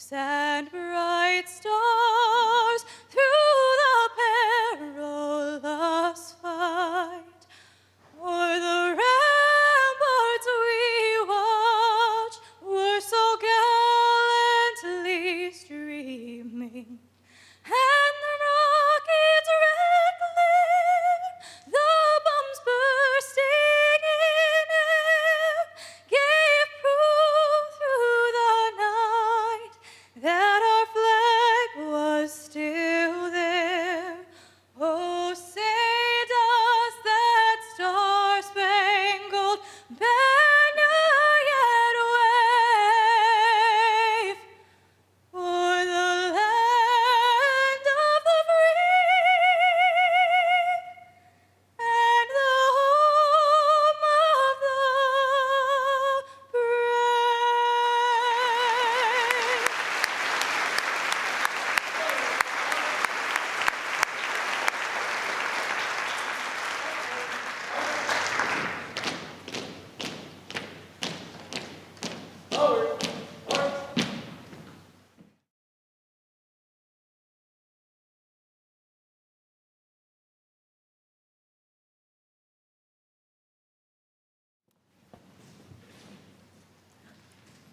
and bright stars through the perilous fight. O'er the ramparts we watch were so gallantly streaming, and the rocket's red glare, the bombs bursting in air, gave proof through the night that our flag was still there. Oh, say does that star-spangled banner yet wave o'er the land of the free and the home of the brave?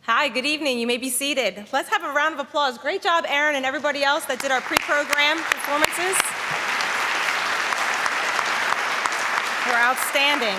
Hi, good evening. You may be seated. Let's have a round of applause. Great job, Aaron, and everybody else that did our pre-program performances. We're outstanding.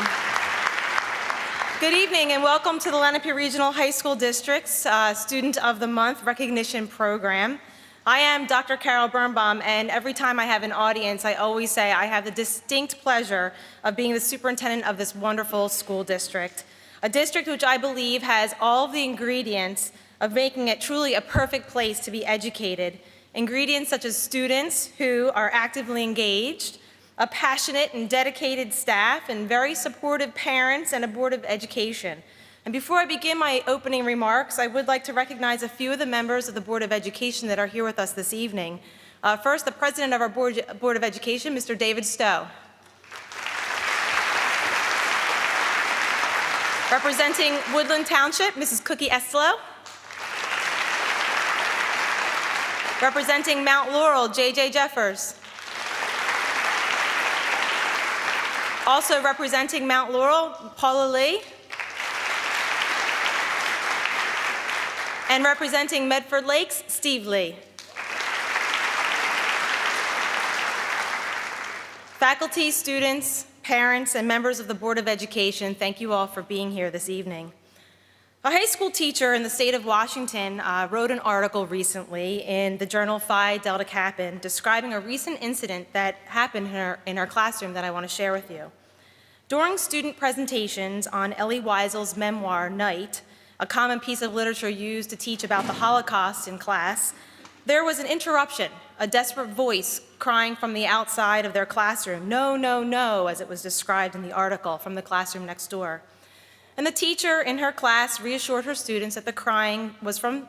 Good evening and welcome to the Lenape Regional High School District's Student of the Month Recognition Program. I am Dr. Carol Birnbaum, and every time I have an audience, I always say I have the distinct pleasure of being the superintendent of this wonderful school district. A district which I believe has all of the ingredients of making it truly a perfect place to be educated. Ingredients such as students who are actively engaged, a passionate and dedicated staff, and very supportive parents and a board of education. And before I begin my opening remarks, I would like to recognize a few of the members of the Board of Education that are here with us this evening. First, the president of our Board of Education, Mr. David Stowe. Representing Woodland Township, Mrs. Cookie Estelo. Representing Mount Laurel, J.J. Jeffers. Also representing Mount Laurel, Paula Lee. And representing Medford Lakes, Steve Lee. Faculty, students, parents, and members of the Board of Education, thank you all for being here this evening. A high school teacher in the state of Washington wrote an article recently in the journal Phi Delta Kappan describing a recent incident that happened in our classroom that I want to share with you. During student presentations on Elie Wiesel's memoir, Night, a common piece of literature used to teach about the Holocaust in class, there was an interruption, a desperate voice crying from the outside of their classroom, "No, no, no," as it was described in the article from the classroom next door. And the teacher in her class reassured her students that the crying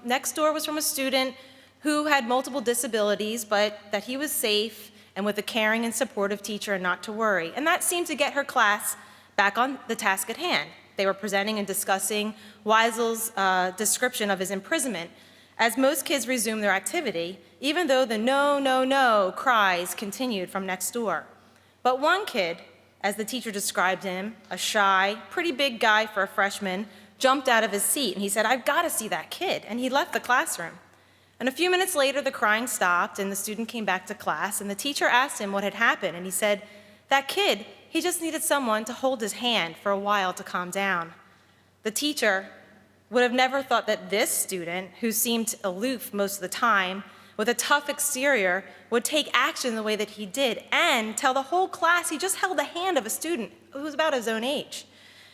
next door was from a student who had multiple disabilities, but that he was safe and with a caring and supportive teacher and not to worry. And that seemed to get her class back on the task at hand. They were presenting and discussing Wiesel's description of his imprisonment as most kids resumed their activity, even though the "no, no, no" cries continued from next door. But one kid, as the teacher described him, a shy, pretty big guy for a freshman, jumped out of his seat and he said, "I've got to see that kid," and he left the classroom. And a few minutes later, the crying stopped and the student came back to class and the teacher asked him what had happened and he said, "That kid, he just needed someone to hold his hand for a while to calm down." The teacher would have never thought that this student, who seemed aloof most of the time, with a tough exterior, would take action the way that he did and tell the whole class he just held the hand of a student who was about his own age.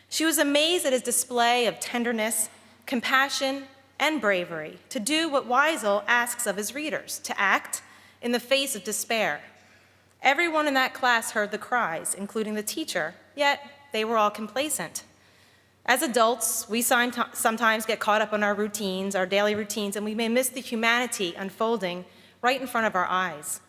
She was amazed at his display of tenderness, compassion, and bravery to do what Wiesel asks of his readers, to act in the face of despair. Everyone in that class heard the cries, including the teacher, yet they were all complacent. As adults, we sometimes get caught up in our routines, our daily routines, and we may miss the humanity unfolding right in front of our eyes.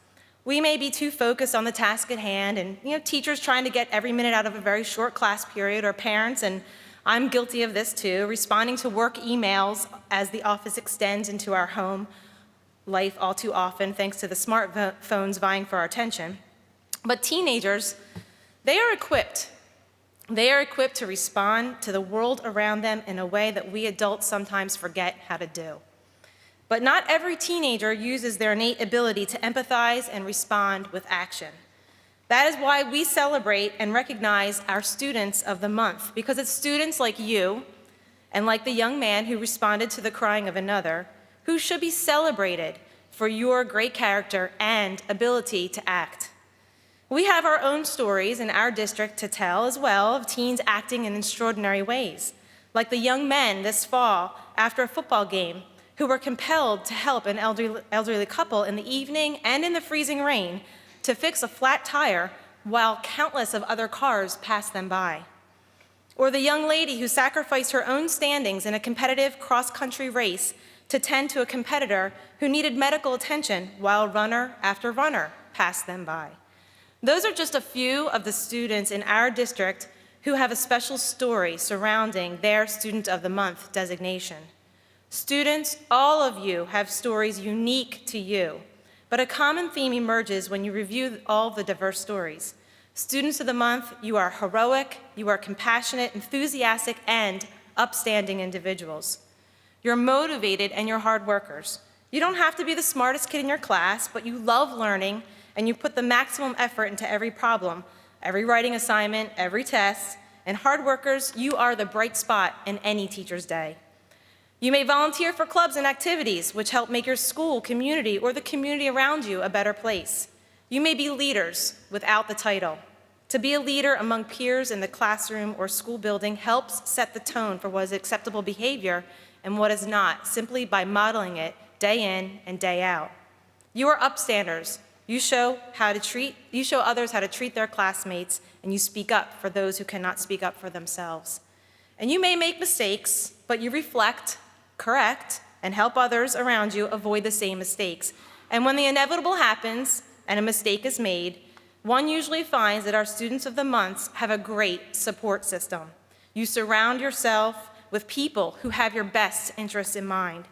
We may be too focused on the task at hand, and teachers trying to get every minute out of a very short class period, or parents and I'm guilty of this too, responding to work emails as the office extends into our home life all too often, thanks to the smartphones vying for our attention. But teenagers, they are equipped. They are equipped to respond to the world around them in a way that we adults sometimes forget how to do. But not every teenager uses their innate ability to empathize and respond with action. That is why we celebrate and recognize our Students of the Month, because it's students like you and like the young man who responded to the crying of another who should be celebrated for your great character and ability to act. We have our own stories in our district to tell as well of teens acting in extraordinary ways, like the young men this fall after a football game who were compelled to help an elderly couple in the evening and in the freezing rain to fix a flat tire while countless of other cars passed them by. Or the young lady who sacrificed her own standings in a competitive cross-country race to tend to a competitor who needed medical attention while runner after runner passed them by. Those are just a few of the students in our district who have a special story surrounding their Student of the Month designation. Students, all of you have stories unique to you, but a common theme emerges when you review all the diverse stories. Students of the Month, you are heroic, you are compassionate, enthusiastic, and upstanding individuals. You're motivated and you're hard workers. You don't have to be the smartest kid in your class, but you love learning and you put the maximum effort into every problem, every writing assignment, every test, and hard workers, you are the bright spot in any teacher's day. You may volunteer for clubs and activities which help make your school, community, or the community around you a better place. You may be leaders without the title. To be a leader among peers in the classroom or school building helps set the tone for what is acceptable behavior and what is not, simply by modeling it day in and day out. You are upstanders. You show others how to treat their classmates, and you speak up for those who cannot speak up for themselves. And you may make mistakes, but you reflect, correct, and help others around you avoid the same mistakes. And when the inevitable happens and a mistake is made, one usually finds that our Students of the Month have a great support system. You surround yourself with people who have your best interests in mind.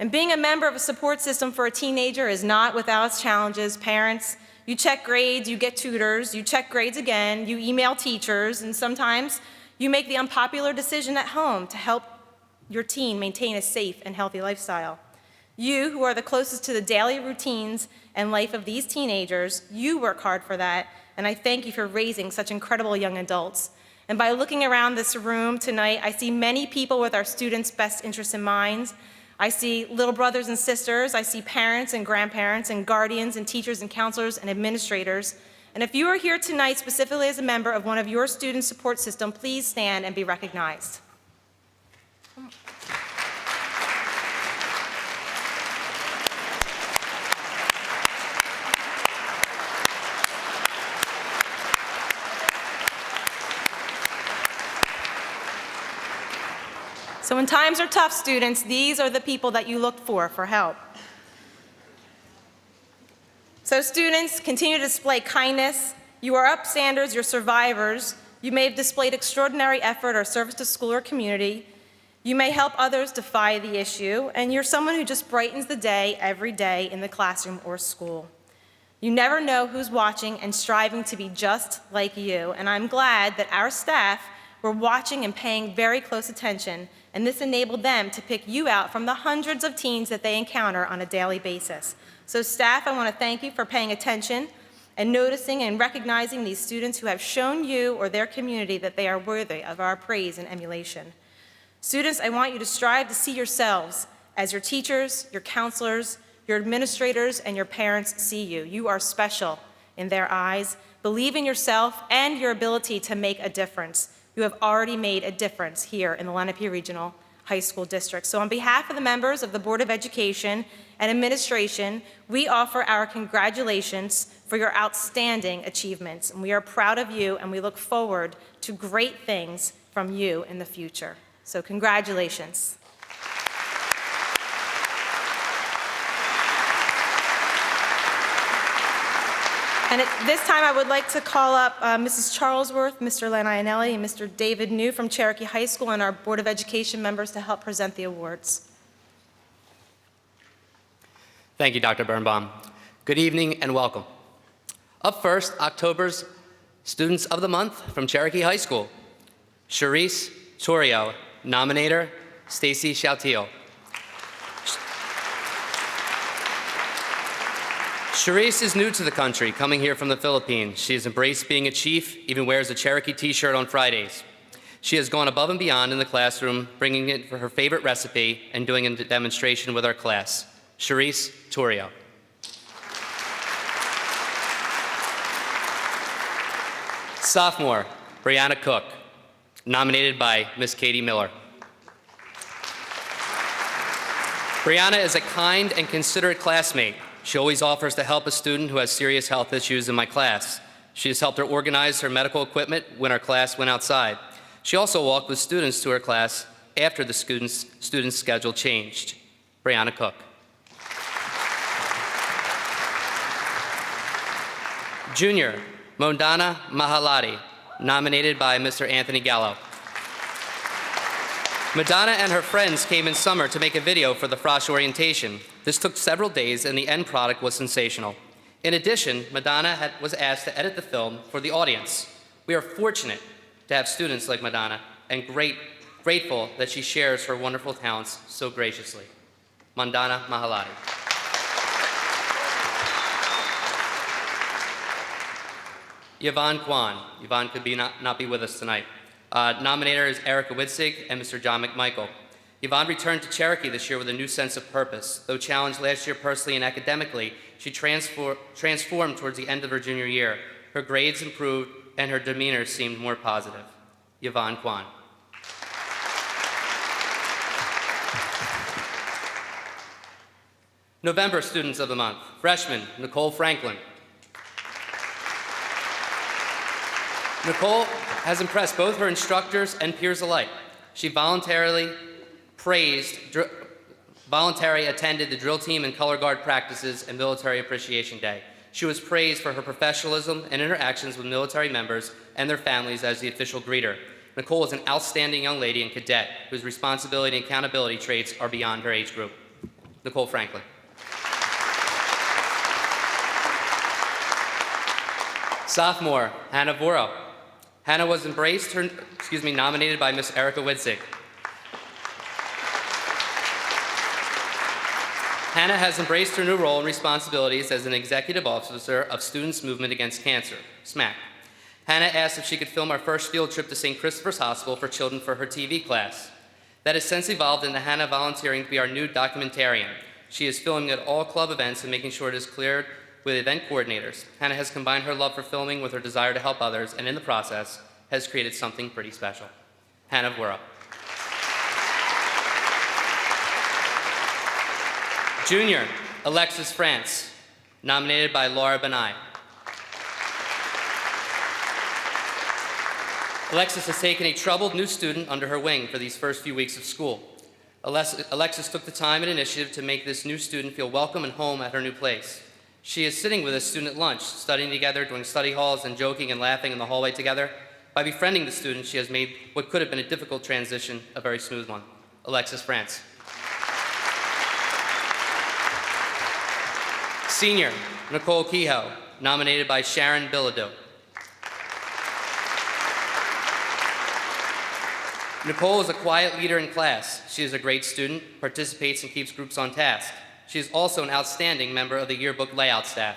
And being a member of a support system for a teenager is not without its challenges. Parents, you check grades, you get tutors, you check grades again, you email teachers, and sometimes you make the unpopular decision at home to help your teen maintain a safe and healthy lifestyle. You, who are the closest to the daily routines and life of these teenagers, you work hard for that, and I thank you for raising such incredible young adults. And by looking around this room tonight, I see many people with our students' best interests in mind. I see little brothers and sisters, I see parents and grandparents and guardians and teachers and counselors and administrators. And if you are here tonight specifically as a member of one of your student support system, please stand and be recognized. So when times are tough, students, these are the people that you look for help. So students, continue to display kindness. You are upstanders, you're survivors. You may have displayed extraordinary effort or service to school or community. You may help others defy the issue, and you're someone who just brightens the day every day in the classroom or school. You never know who's watching and striving to be just like you, and I'm glad that our staff were watching and paying very close attention, and this enabled them to pick you out from the hundreds of teens that they encounter on a daily basis. So staff, I want to thank you for paying attention and noticing and recognizing these students who have shown you or their community that they are worthy of our praise and emulation. Students, I want you to strive to see yourselves as your teachers, your counselors, your administrators, and your parents see you. You are special in their eyes. Believe in yourself and your ability to make a difference. You have already made a difference here in the Lenape Regional High School District. So on behalf of the members of the Board of Education and Administration, we offer our congratulations for your outstanding achievements. And we are proud of you, and we look forward to great things from you in the future. So congratulations. And at this time, I would like to call up Mrs. Charlesworth, Mr. Len Ionelli, and Mr. David New from Cherokee High School, and our Board of Education members to help present the awards. Thank you, Dr. Birnbaum. Good evening and welcome. Up first, October's Students of the Month from Cherokee High School. Charisse Torrio, nominator, Stacy Shautiel. Charisse is new to the country, coming here from the Philippines. She has embraced being a chief, even wears a Cherokee t-shirt on Fridays. She has gone above and beyond in the classroom, bringing in her favorite recipe and doing a demonstration with our class. Charisse Torrio. Sophomore, Brianna Cook, nominated by Miss Katie Miller. Brianna is a kind and considerate classmate. She always offers to help a student who has serious health issues in my class. She has helped her organize her medical equipment when our class went outside. She also walked with students to her class after the student's schedule changed. Brianna Cook. Junior, Mondana Mahalati, nominated by Mr. Anthony Gallo. Madonna and her friends came in summer to make a video for the Frosh orientation. This took several days and the end product was sensational. In addition, Madonna was asked to edit the film for the audience. We are fortunate to have students like Madonna and grateful that she shares her wonderful talents so graciously. Mandana Mahalati. Yvonne Kwan. Yvonne could not be with us tonight. Nominator is Erica Witzig and Mr. John McMichael. Yvonne returned to Cherokee this year with a new sense of purpose. Though challenged last year personally and academically, she transformed towards the end of her junior year. Her grades improved and her demeanor seemed more positive. Yvonne Kwan. November Students of the Month. Freshman, Nicole Franklin. Nicole has impressed both her instructors and peers alike. She voluntarily attended the drill team and color guard practices and Military Appreciation Day. She was praised for her professionalism and interactions with military members and their families as the official greeter. Nicole is an outstanding young lady and cadet whose responsibility and accountability traits are beyond her age group. Nicole Franklin. Sophomore, Hannah Voro. Hannah was nominated by Miss Erica Witzig. Hannah has embraced her new role and responsibilities as an executive officer of Students Movement Against Cancer, SMAC. Hannah asked if she could film our first field trip to St. Christopher's Hospital for Children for her TV class. That has since evolved into Hannah volunteering to be our new documentarian. She is filming at all club events and making sure it is cleared with event coordinators. Hannah has combined her love for filming with her desire to help others, and in the process, has created something pretty special. Hannah Vora. Junior, Alexis France, nominated by Laura Benai. Alexis has taken a troubled new student under her wing for these first few weeks of school. Alexis took the time and initiative to make this new student feel welcome and home at her new place. She is sitting with a student at lunch, studying together, doing study halls, and joking and laughing in the hallway together. By befriending the student, she has made what could have been a difficult transition a very smooth one. Alexis France. Senior, Nicole Kehoe, nominated by Sharon Bilodeau. Nicole is a quiet leader in class. She is a great student, participates and keeps groups on task. She is also an outstanding member of the yearbook layout staff.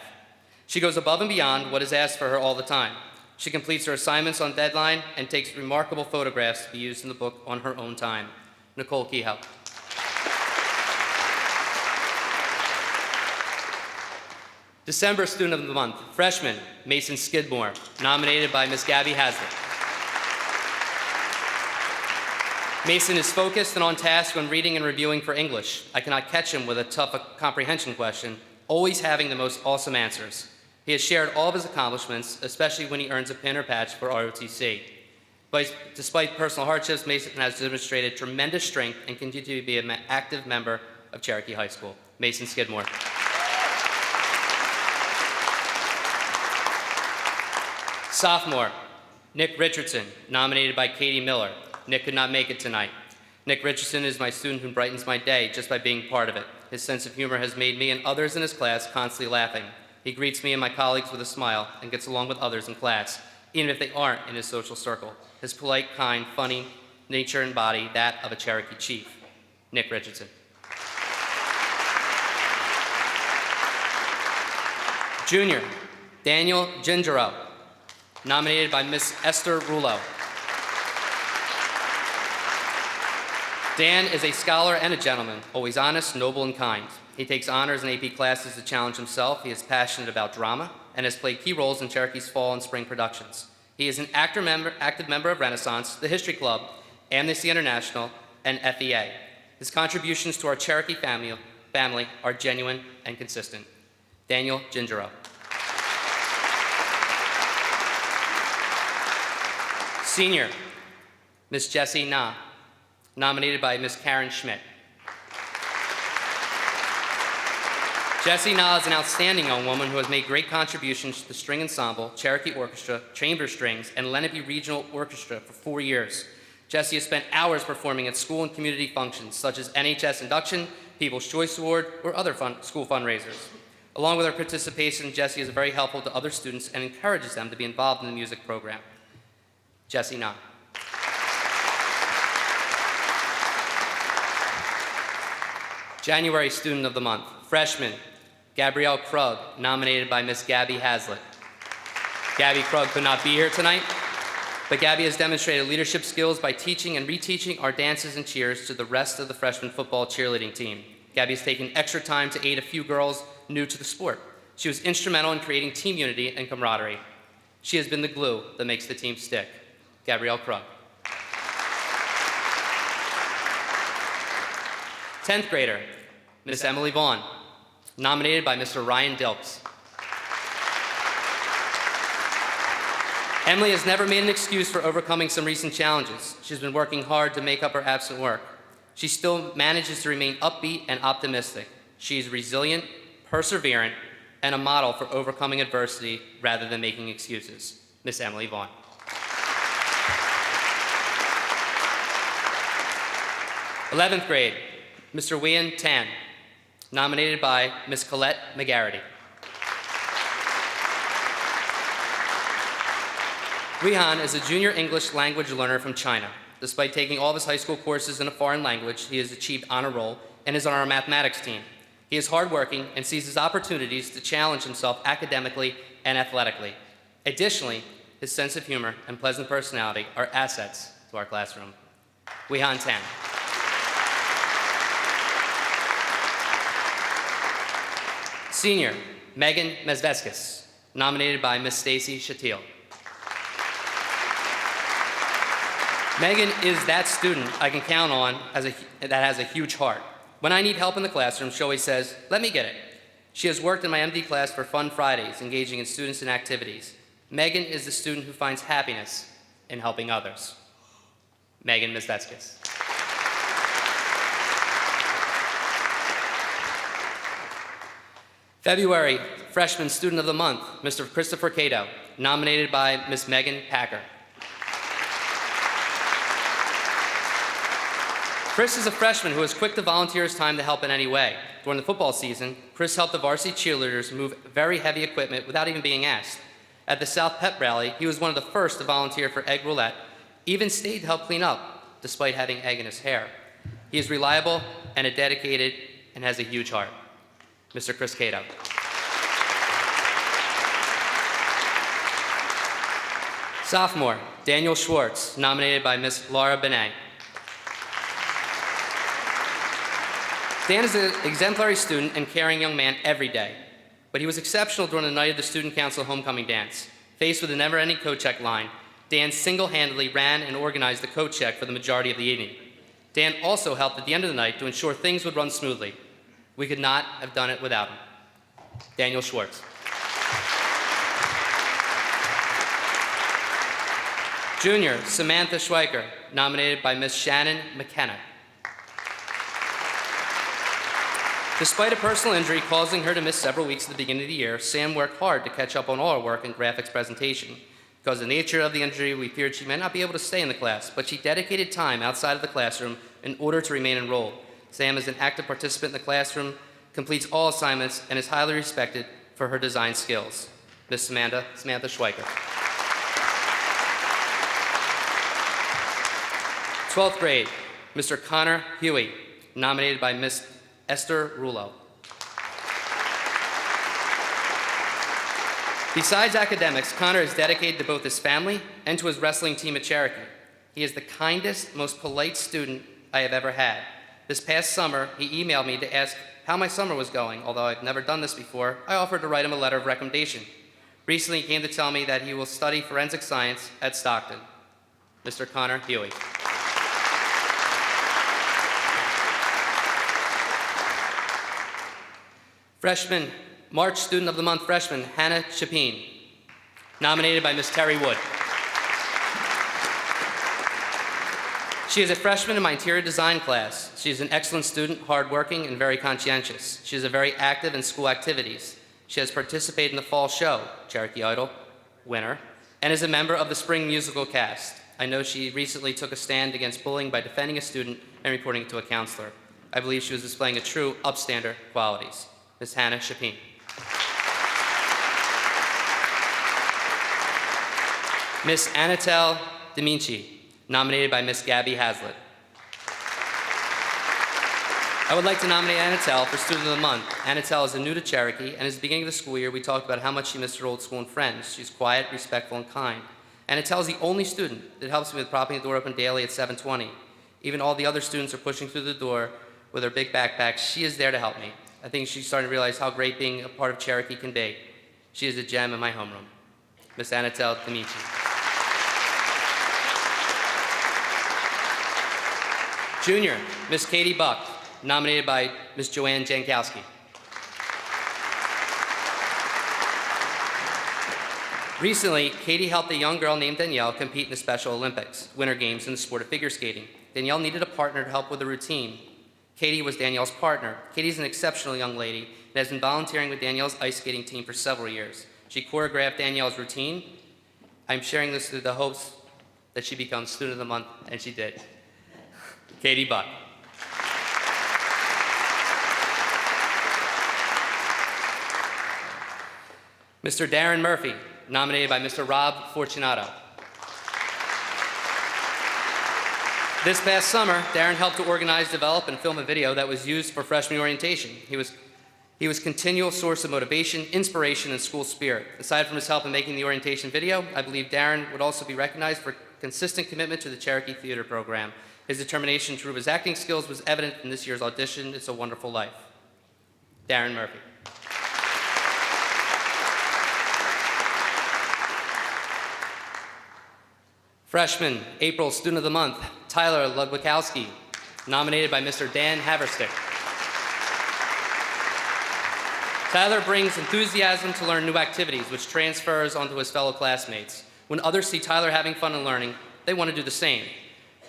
She goes above and beyond what is asked for her all the time. She completes her assignments on deadline and takes remarkable photographs to be used in the book on her own time. Nicole Kehoe. December Student of the Month, freshman, Mason Skidmore, nominated by Ms. Gabby Hazlitt. Mason is focused and on task when reading and reviewing for English. I cannot catch him with a tough comprehension question, always having the most awesome answers. He has shared all of his accomplishments, especially when he earns a pin or patch for ROTC. But despite personal hardships, Mason has demonstrated tremendous strength and continues to be an active member of Cherokee High School. Mason Skidmore. Sophomore, Nick Richardson, nominated by Katie Miller. Nick could not make it tonight. Nick Richardson is my student who brightens my day just by being part of it. His sense of humor has made me and others in his class constantly laughing. He greets me and my colleagues with a smile and gets along with others in class, even if they aren't in his social circle. His polite, kind, funny nature and body, that of a Cherokee chief. Nick Richardson. Junior, Daniel Gingero, nominated by Miss Esther Rulo. Dan is a scholar and a gentleman, always honest, noble, and kind. He takes honors and AP classes to challenge himself. He is passionate about drama and has played key roles in Cherokee's fall and spring productions. He is an active member of Renaissance, the History Club, Amnesty International, and FEA. His contributions to our Cherokee family are genuine and consistent. Daniel Gingero. Senior, Miss Jessie Na, nominated by Miss Karen Schmidt. Jessie Na is an outstanding young woman who has made great contributions to the string ensemble, Cherokee Orchestra, Chamber Strings, and Lenape Regional Orchestra for 4 years. Jessie has spent hours performing at school and community functions such as NHS induction, People's Choice Award, or other school fundraisers. Along with her participation, Jessie is very helpful to other students and encourages them to be involved in the music program. Jessie Na. January Student of the Month, freshman, Gabrielle Krug, nominated by Miss Gabby Haslett. Gabby Krug could not be here tonight, but Gabby has demonstrated leadership skills by teaching and reteaching our dances and cheers to the rest of the freshman football cheerleading team. Gabby has taken extra time to aid a few girls new to the sport. She was instrumental in creating team unity and camaraderie. She has been the glue that makes the team stick. Gabrielle Krug. 10th grader, Miss Emily Vaughn, nominated by Mr. Ryan Dilks. Emily has never made an excuse for overcoming some recent challenges. She's been working hard to make up her absent work. She still manages to remain upbeat and optimistic. She is resilient, perseverant, and a model for overcoming adversity rather than making excuses. Miss Emily Vaughn. 11th grade, Mr. Wien Tan, nominated by Miss Colette McGarity. Weihan is a junior English language learner from China. Despite taking all of his high school courses in a foreign language, he has achieved honor roll and is on our mathematics team. He is hardworking and sees his opportunities to challenge himself academically and athletically. Additionally, his sense of humor and pleasant personality are assets to our classroom. Weihan Tan. Senior, Megan Mezveskis, nominated by Miss Stacy Shatil. Megan is that student I can count on that has a huge heart. When I need help in the classroom, she always says, "Let me get it." She has worked in my MD class for Fun Fridays, engaging in students in activities. Megan is the student who finds happiness in helping others. Megan Mezveskis. February, Freshman Student of the Month, Mr. Christopher Cato, nominated by Miss Megan Packer. Chris is a freshman who is quick to volunteer his time to help in any way. During the football season, Chris helped the varsity cheerleaders move very heavy equipment without even being asked. At the South Pep Rally, he was one of the first to volunteer for egg roulette, even stayed to help clean up, despite having egg in his hair. He is reliable and dedicated and has a huge heart. Mr. Chris Cato. Sophomore, Daniel Schwartz, nominated by Miss Laura Benet. Dan is an exemplary student and caring young man every day, but he was exceptional during the night of the Student Council homecoming dance. Faced with a never-ending coat check line, Dan single-handedly ran and organized the coat check for the majority of the evening. Dan also helped at the end of the night to ensure things would run smoothly. We could not have done it without him. Daniel Schwartz. Junior, Samantha Schweiker, nominated by Miss Shannon McKenna. Despite a personal injury causing her to miss several weeks at the beginning of the year, Sam worked hard to catch up on all her work in graphics presentation. Because of the nature of the injury, we feared she might not be able to stay in the class, but she dedicated time outside of the classroom in order to remain enrolled. Sam is an active participant in the classroom, completes all assignments, and is highly respected for her design skills. Miss Samantha Schweiker. 12th grade, Mr. Connor Huey, nominated by Miss Esther Rulo. Besides academics, Connor is dedicated to both his family and to his wrestling team at Cherokee. He is the kindest, most polite student I have ever had. This past summer, he emailed me to ask how my summer was going. Although I've never done this before, I offered to write him a letter of recommendation. Recently, he came to tell me that he will study forensic science at Stockton. Mr. Connor Huey. Freshman, March Student of the Month freshman, Hannah Chapin, nominated by Miss Terry Wood. She is a freshman in my interior design class. She is an excellent student, hardworking, and very conscientious. She is very active in school activities. She has participated in the fall show, Cherokee Idol, winner, and is a member of the spring musical cast. I know she recently took a stand against bullying by defending a student and reporting it to a counselor. I believe she was displaying a true upstander qualities. Miss Hannah Chapin. Miss Anatel Deminci, nominated by Miss Gabby Hazlitt. I would like to nominate Anatel for Student of the Month. Anatel is new to Cherokee, and at the beginning of the school year, we talked about how much she missed her old school and friends. She's quiet, respectful, and kind. Anatel is the only student that helps me with propping the door open daily at 7:20. Even all the other students are pushing through the door with their big backpacks. She is there to help me. I think she's starting to realize how great being a part of Cherokee can be. She is a gem in my homeroom. Miss Anatel Deminci. Junior, Miss Katie Buck, nominated by Miss Joanne Jankowski. Recently, Katie helped a young girl named Danielle compete in the Special Olympics, Winter Games in the sport of figure skating. Danielle needed a partner to help with the routine. Katie was Danielle's partner. Katie's an exceptional young lady and has been volunteering with Danielle's ice skating team for several years. She choreographed Danielle's routine. I'm sharing this with the hopes that she becomes Student of the Month, and she did. Katie Buck. Mr. Darren Murphy, nominated by Mr. Rob Fortunato. This past summer, Darren helped to organize, develop, and film a video that was used for freshman orientation. He was a continual source of motivation, inspiration, and school spirit. Aside from his help in making the orientation video, I believe Darren would also be recognized for consistent commitment to the Cherokee Theater program. His determination to prove his acting skills was evident in this year's audition, It's a Wonderful Life. Darren Murphy. Freshman, April Student of the Month, Tyler Ludwikowski, nominated by Mr. Dan Haverstick. Tyler brings enthusiasm to learn new activities, which transfers onto his fellow classmates. When others see Tyler having fun and learning, they want to do the same.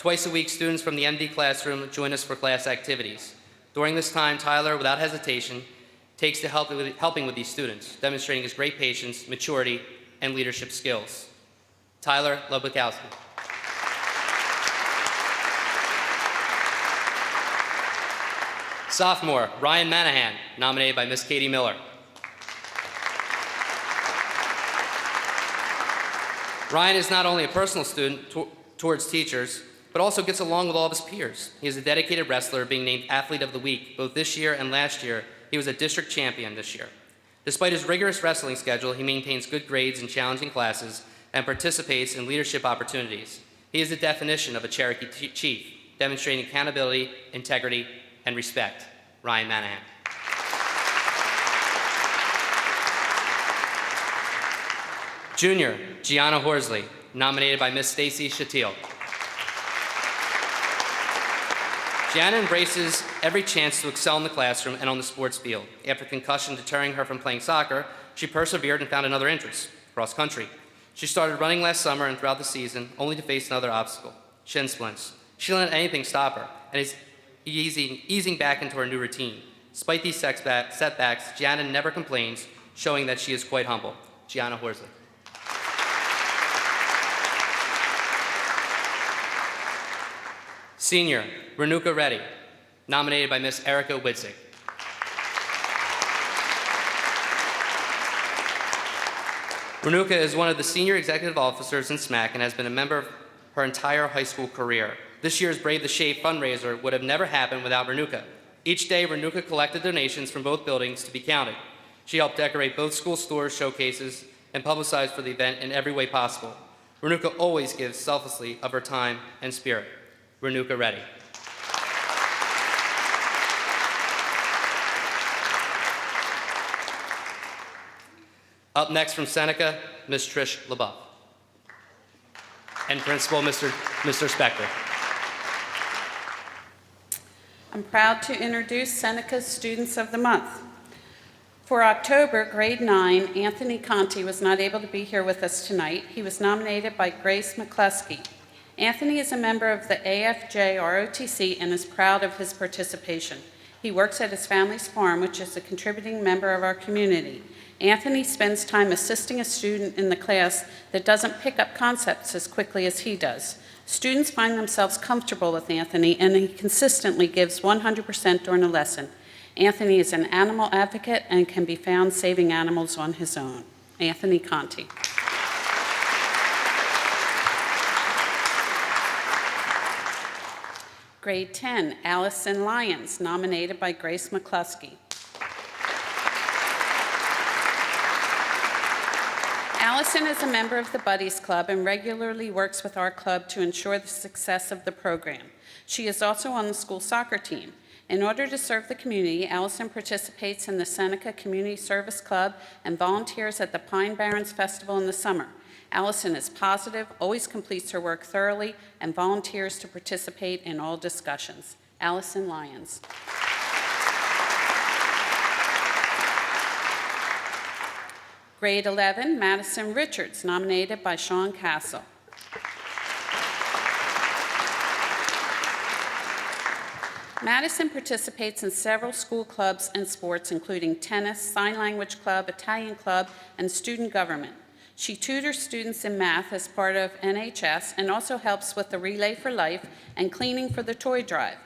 Twice a week, students from the MD classroom join us for class activities. During this time, Tyler, without hesitation, takes to helping with these students, demonstrating his great patience, maturity, and leadership skills. Tyler Ludwikowski. Sophomore, Ryan Manahan, nominated by Miss Katie Miller. Ryan is not only a personal student towards teachers, but also gets along with all of his peers. He is a dedicated wrestler, being named Athlete of the Week. Both this year and last year, he was a district champion this year. Despite his rigorous wrestling schedule, he maintains good grades in challenging classes and participates in leadership opportunities. He is the definition of a Cherokee chief, demonstrating accountability, integrity, and respect. Ryan Manahan. Junior, Gianna Horsley, nominated by Miss Stacy Shatil. Gianna embraces every chance to excel in the classroom and on the sports field. After concussion deterring her from playing soccer, she persevered and found another interest, cross country. She started running last summer and throughout the season, only to face another obstacle, shin splints. She didn't let anything stop her, and is easing back into her new routine. Despite these setbacks, Gianna never complains, showing that she is quite humble. Gianna Horsley. Senior, Renuka Reddy, nominated by Miss Erica Witzig. Renuka is one of the senior executive officers in SMAC and has been a member her entire high school career. This year's Brave the Shade fundraiser would have never happened without Renuka. Each day, Renuka collected donations from both buildings to be counted. She helped decorate both school stores, showcases, and publicize for the event in every way possible. Renuka always gives selflessly of her time and spirit. Renuka Reddy. Up next from Seneca, Ms. Trish LaBeouf. And Principal, Mr. Spector. I'm proud to introduce Seneca's Students of the Month. For October, grade 9, Anthony Conti was not able to be here with us tonight. He was nominated by Grace McCluskey. Anthony is a member of the AFJ ROTC and is proud of his participation. He works at his family's farm, which is a contributing member of our community. Anthony spends time assisting a student in the class that doesn't pick up concepts as quickly as he does. Students find themselves comfortable with Anthony, and he consistently gives 100% during a lesson. Anthony is an animal advocate and can be found saving animals on his own. Anthony Conti. Grade 10, Allison Lyons, nominated by Grace McCluskey. Allison is a member of the Buddies Club and regularly works with our club to ensure the success of the program. She is also on the school soccer team. In order to serve the community, Allison participates in the Seneca Community Service Club and volunteers at the Pine Barrens Festival in the summer. Allison is positive, always completes her work thoroughly, and volunteers to participate in all discussions. Allison Lyons. Grade 11, Madison Richards, nominated by Sean Castle. Madison participates in several school clubs and sports, including tennis, sign language club, Italian club, and student government. She tutors students in math as part of NHS and also helps with the Relay for Life and cleaning for the toy drive.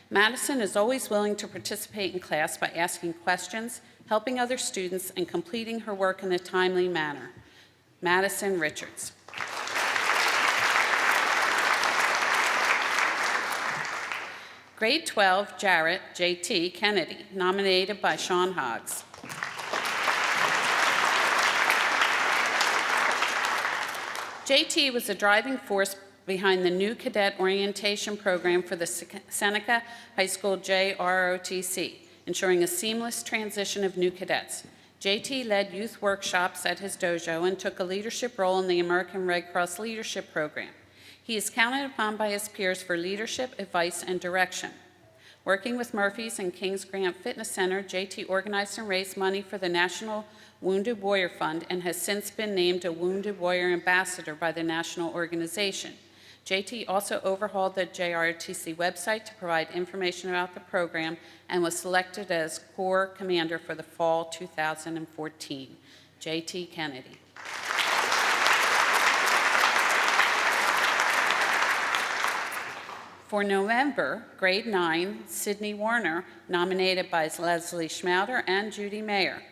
Madison is always willing to participate in class by asking questions, helping other students, and completing her work in a timely manner. Madison Richards. Grade 12, Jarrett J.T. Kennedy, nominated by Sean Hoggs. J.T. was a driving force behind the new cadet orientation program for the Seneca High School JROTC, ensuring a seamless transition of new cadets. J.T. led youth workshops at his dojo and took a leadership role in the American Red Cross Leadership Program. He is counted upon by his peers for leadership, advice, and direction. Working with Murphy's and Kings Grant Fitness Center, J.T. organized and raised money for the National Wounded Warrior Fund and has since been named a Wounded Warrior Ambassador by the national organization. J.T. also overhauled the JROTC website to provide information about the program and was selected as Corps Commander for the fall 2014. J.T. Kennedy. For November, grade 9, Sydney Warner, nominated by Leslie Schmouder and Judy Mayer.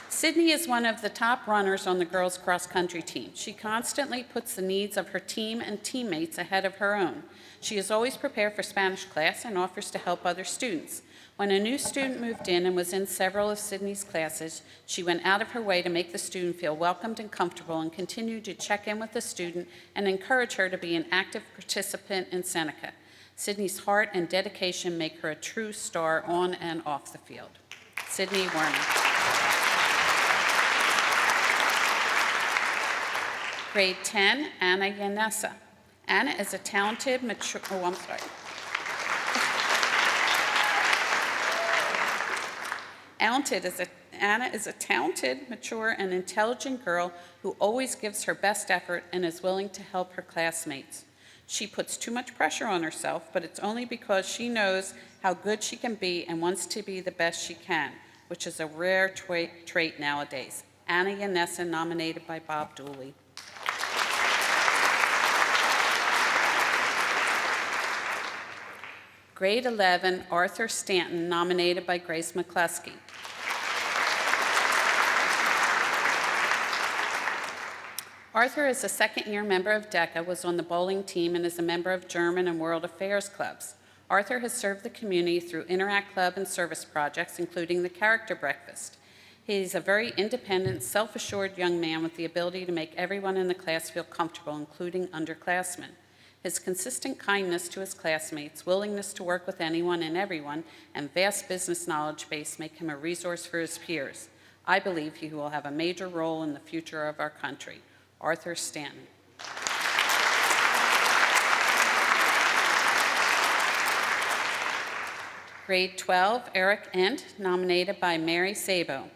Sydney is one of the top runners on the girls' cross-country team. She constantly puts the needs of her team and teammates ahead of her own. She is always prepared for Spanish class and offers to help other students. When a new student moved in and was in several of Sydney's classes, she went out of her way to make the student feel welcomed and comfortable and continued to check in with the student and encourage her to be an active participant in Seneca. Sydney's heart and dedication make her a true star on and off the field. Sydney Warner. Grade 10, Anna Yanessa. Anna is a talented, mature, Anna is a talented, mature, and intelligent girl who always gives her best effort and is willing to help her classmates. She puts too much pressure on herself, but it's only because she knows how good she can be and wants to be the best she can, which is a rare trait nowadays. Anna Yanessa, nominated by Bob Dooley. Grade 11, Arthur Stanton, nominated by Grace McCluskey. Arthur is a second-year member of DECA, was on the bowling team, and is a member of German and World Affairs clubs. Arthur has served the community through Interact Club and service projects, including the Character Breakfast. He's a very independent, self-assured young man with the ability to make everyone in the class feel comfortable, including underclassmen. His consistent kindness to his classmates, willingness to work with anyone and everyone, and vast business knowledge base make him a resource for his peers. I believe he will have a major role in the future of our country. Arthur Stanton. Grade 12, Eric Ent, nominated by Mary Sabo.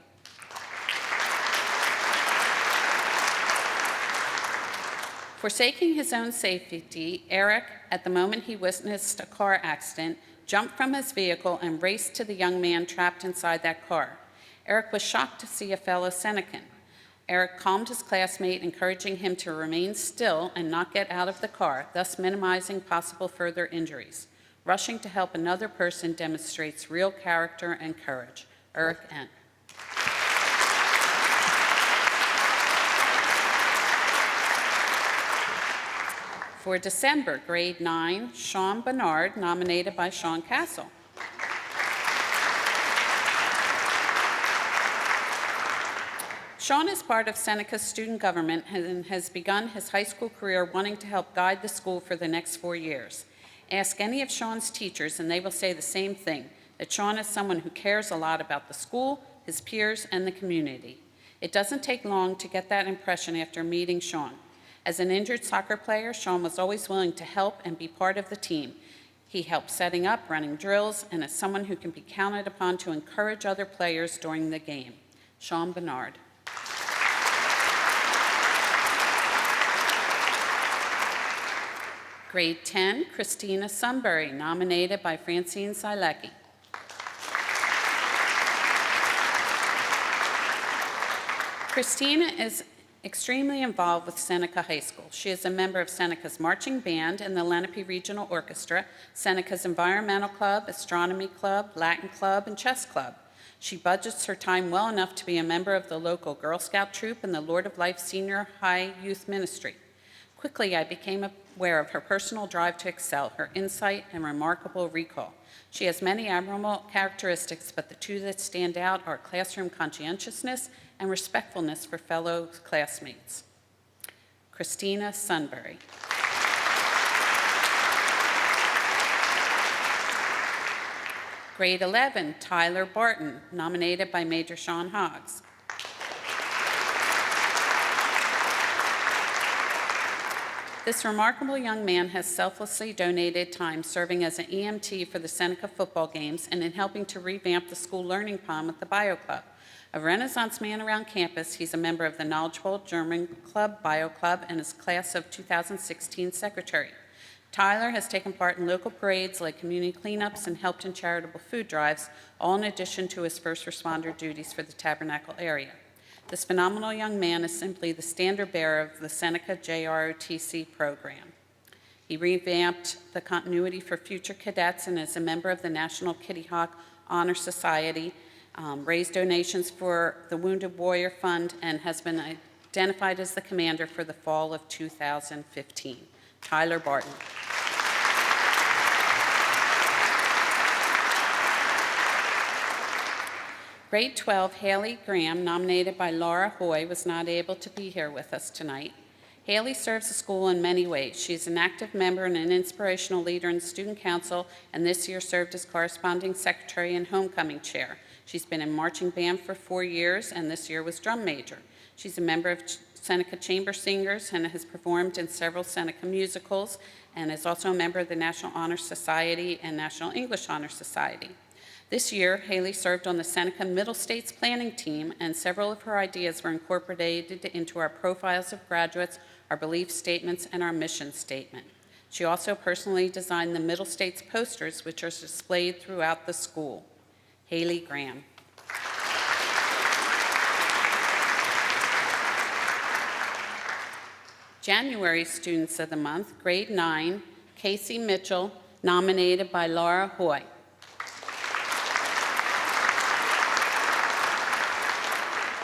Forsaking his own safety, Eric, at the moment he witnessed a car accident, jumped from his vehicle and raced to the young man trapped inside that car. Eric was shocked to see a fellow Senecan. Eric calmed his classmate, encouraging him to remain still and not get out of the car, thus minimizing possible further injuries. Rushing to help another person demonstrates real character and courage. Eric Ent. For December, grade 9, Sean Bernard, nominated by Sean Castle. Sean is part of Seneca's student government and has begun his high school career wanting to help guide the school for the next 4 years. Ask any of Sean's teachers and they will say the same thing, that Sean is someone who cares a lot about the school, his peers, and the community. It doesn't take long to get that impression after meeting Sean. As an injured soccer player, Sean was always willing to help and be part of the team. He helped setting up, running drills, and is someone who can be counted upon to encourage other players during the game. Sean Bernard. Grade 10, Christina Sunbury, nominated by Francine Silecki. Christina is extremely involved with Seneca High School. She is a member of Seneca's marching band and the Lenape Regional Orchestra, Seneca's Environmental Club, Astronomy Club, Latin Club, and Chess Club. She budgets her time well enough to be a member of the local Girl Scout troop and the Lord of Life Senior High Youth Ministry. Quickly, I became aware of her personal drive to excel, her insight, and remarkable recall. She has many admirable characteristics, but the two that stand out are classroom conscientiousness and respectfulness for fellow classmates. Christina Sunbury. Grade 11, Tyler Barton, nominated by Major Sean Hoggs. This remarkable young man has selflessly donated time serving as an EMT for the Seneca football games and in helping to revamp the school learning pond with the Bio Club. A Renaissance man around campus, he's a member of the knowledgeable German Club, Bio Club, and is class of 2016 secretary. Tyler has taken part in local parades like community cleanups and helped in charitable food drives, all in addition to his first responder duties for the Tabernacle area. This phenomenal young man is simply the standard bearer of the Seneca JROTC program. He revamped the continuity for future cadets and is a member of the National Kitty Hawk Honor Society, raised donations for the Wounded Warrior Fund, and has been identified as the commander for the fall of 2015. Tyler Barton. Grade 12, Haley Graham, nominated by Laura Hoy, was not able to be here with us tonight. Haley serves the school in many ways. She is an active member and an inspirational leader in the student council, and this year served as corresponding secretary and homecoming chair. She's been in marching band for 4 years, and this year was drum major. She's a member of Seneca Chamber Singers and has performed in several Seneca musicals, and is also a member of the National Honor Society and National English Honor Society. This year, Haley served on the Seneca Middle States Planning Team, and several of her ideas were incorporated into our profiles of graduates, our belief statements, and our mission statement. She also personally designed the Middle States posters, which are displayed throughout the school. Haley Graham. January Students of the Month, Grade 9, Casey Mitchell, nominated by Laura Hoy.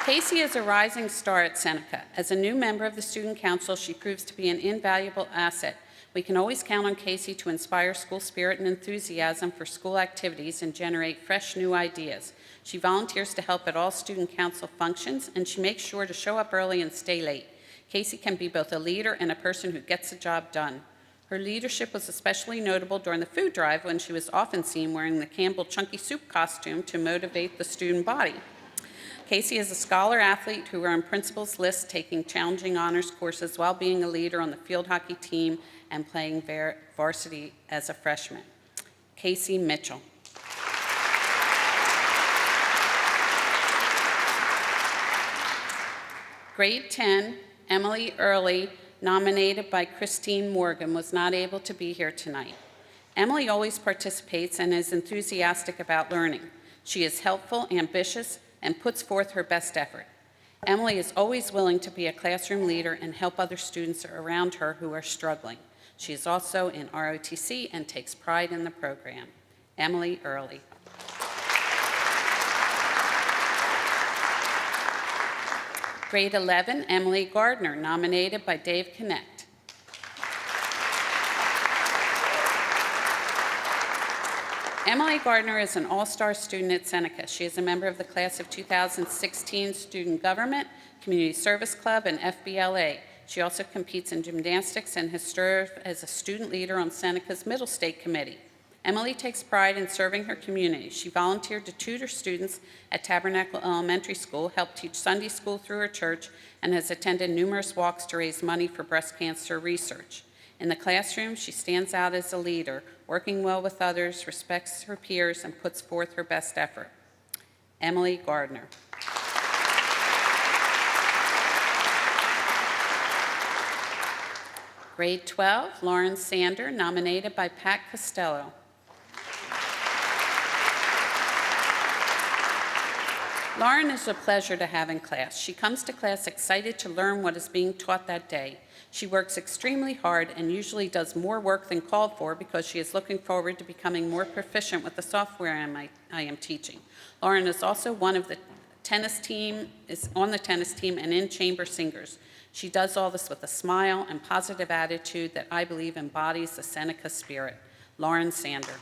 Casey is a rising star at Seneca. As a new member of the Student Council, she proves to be an invaluable asset. We can always count on Casey to inspire school spirit and enthusiasm for school activities and generate fresh new ideas. She volunteers to help at all Student Council functions, and she makes sure to show up early and stay late. Casey can be both a leader and a person who gets the job done. Her leadership was especially notable during the food drive when she was often seen wearing the Campbell Chunky Soup costume to motivate the student body. Casey is a scholar athlete who earned principal's list, taking challenging honors courses while being a leader on the field hockey team and playing varsity as a freshman. Casey Mitchell. Grade 10, Emily Early, nominated by Christine Morgan, was not able to be here tonight. Emily always participates and is enthusiastic about learning. She is helpful, ambitious, and puts forth her best effort. Emily is always willing to be a classroom leader and help other students around her who are struggling. She is also in ROTC and takes pride in the program. Emily Early. Grade 11, Emily Gardner, nominated by Dave Connect. Emily Gardner is an all-star student at Seneca. She is a member of the class of 2016 Student Government, Community Service Club, and FBLA. She also competes in gymnastics and has served as a student leader on Seneca's Middle State Committee. Emily takes pride in serving her community. She volunteered to tutor students at Tabernacle Elementary School, helped teach Sunday school through her church, and has attended numerous walks to raise money for breast cancer research. In the classroom, she stands out as a leader, working well with others, respects her peers, and puts forth her best effort. Emily Gardner. Grade 12, Lauren Sander, nominated by Pat Costello. Lauren is a pleasure to have in class. She comes to class excited to learn what is being taught that day. She works extremely hard and usually does more work than called for because she is looking forward to becoming more proficient with the software I am teaching. Lauren is also on the tennis team and in chamber singers. She does all this with a smile and positive attitude that I believe embodies the Seneca spirit. Lauren Sander.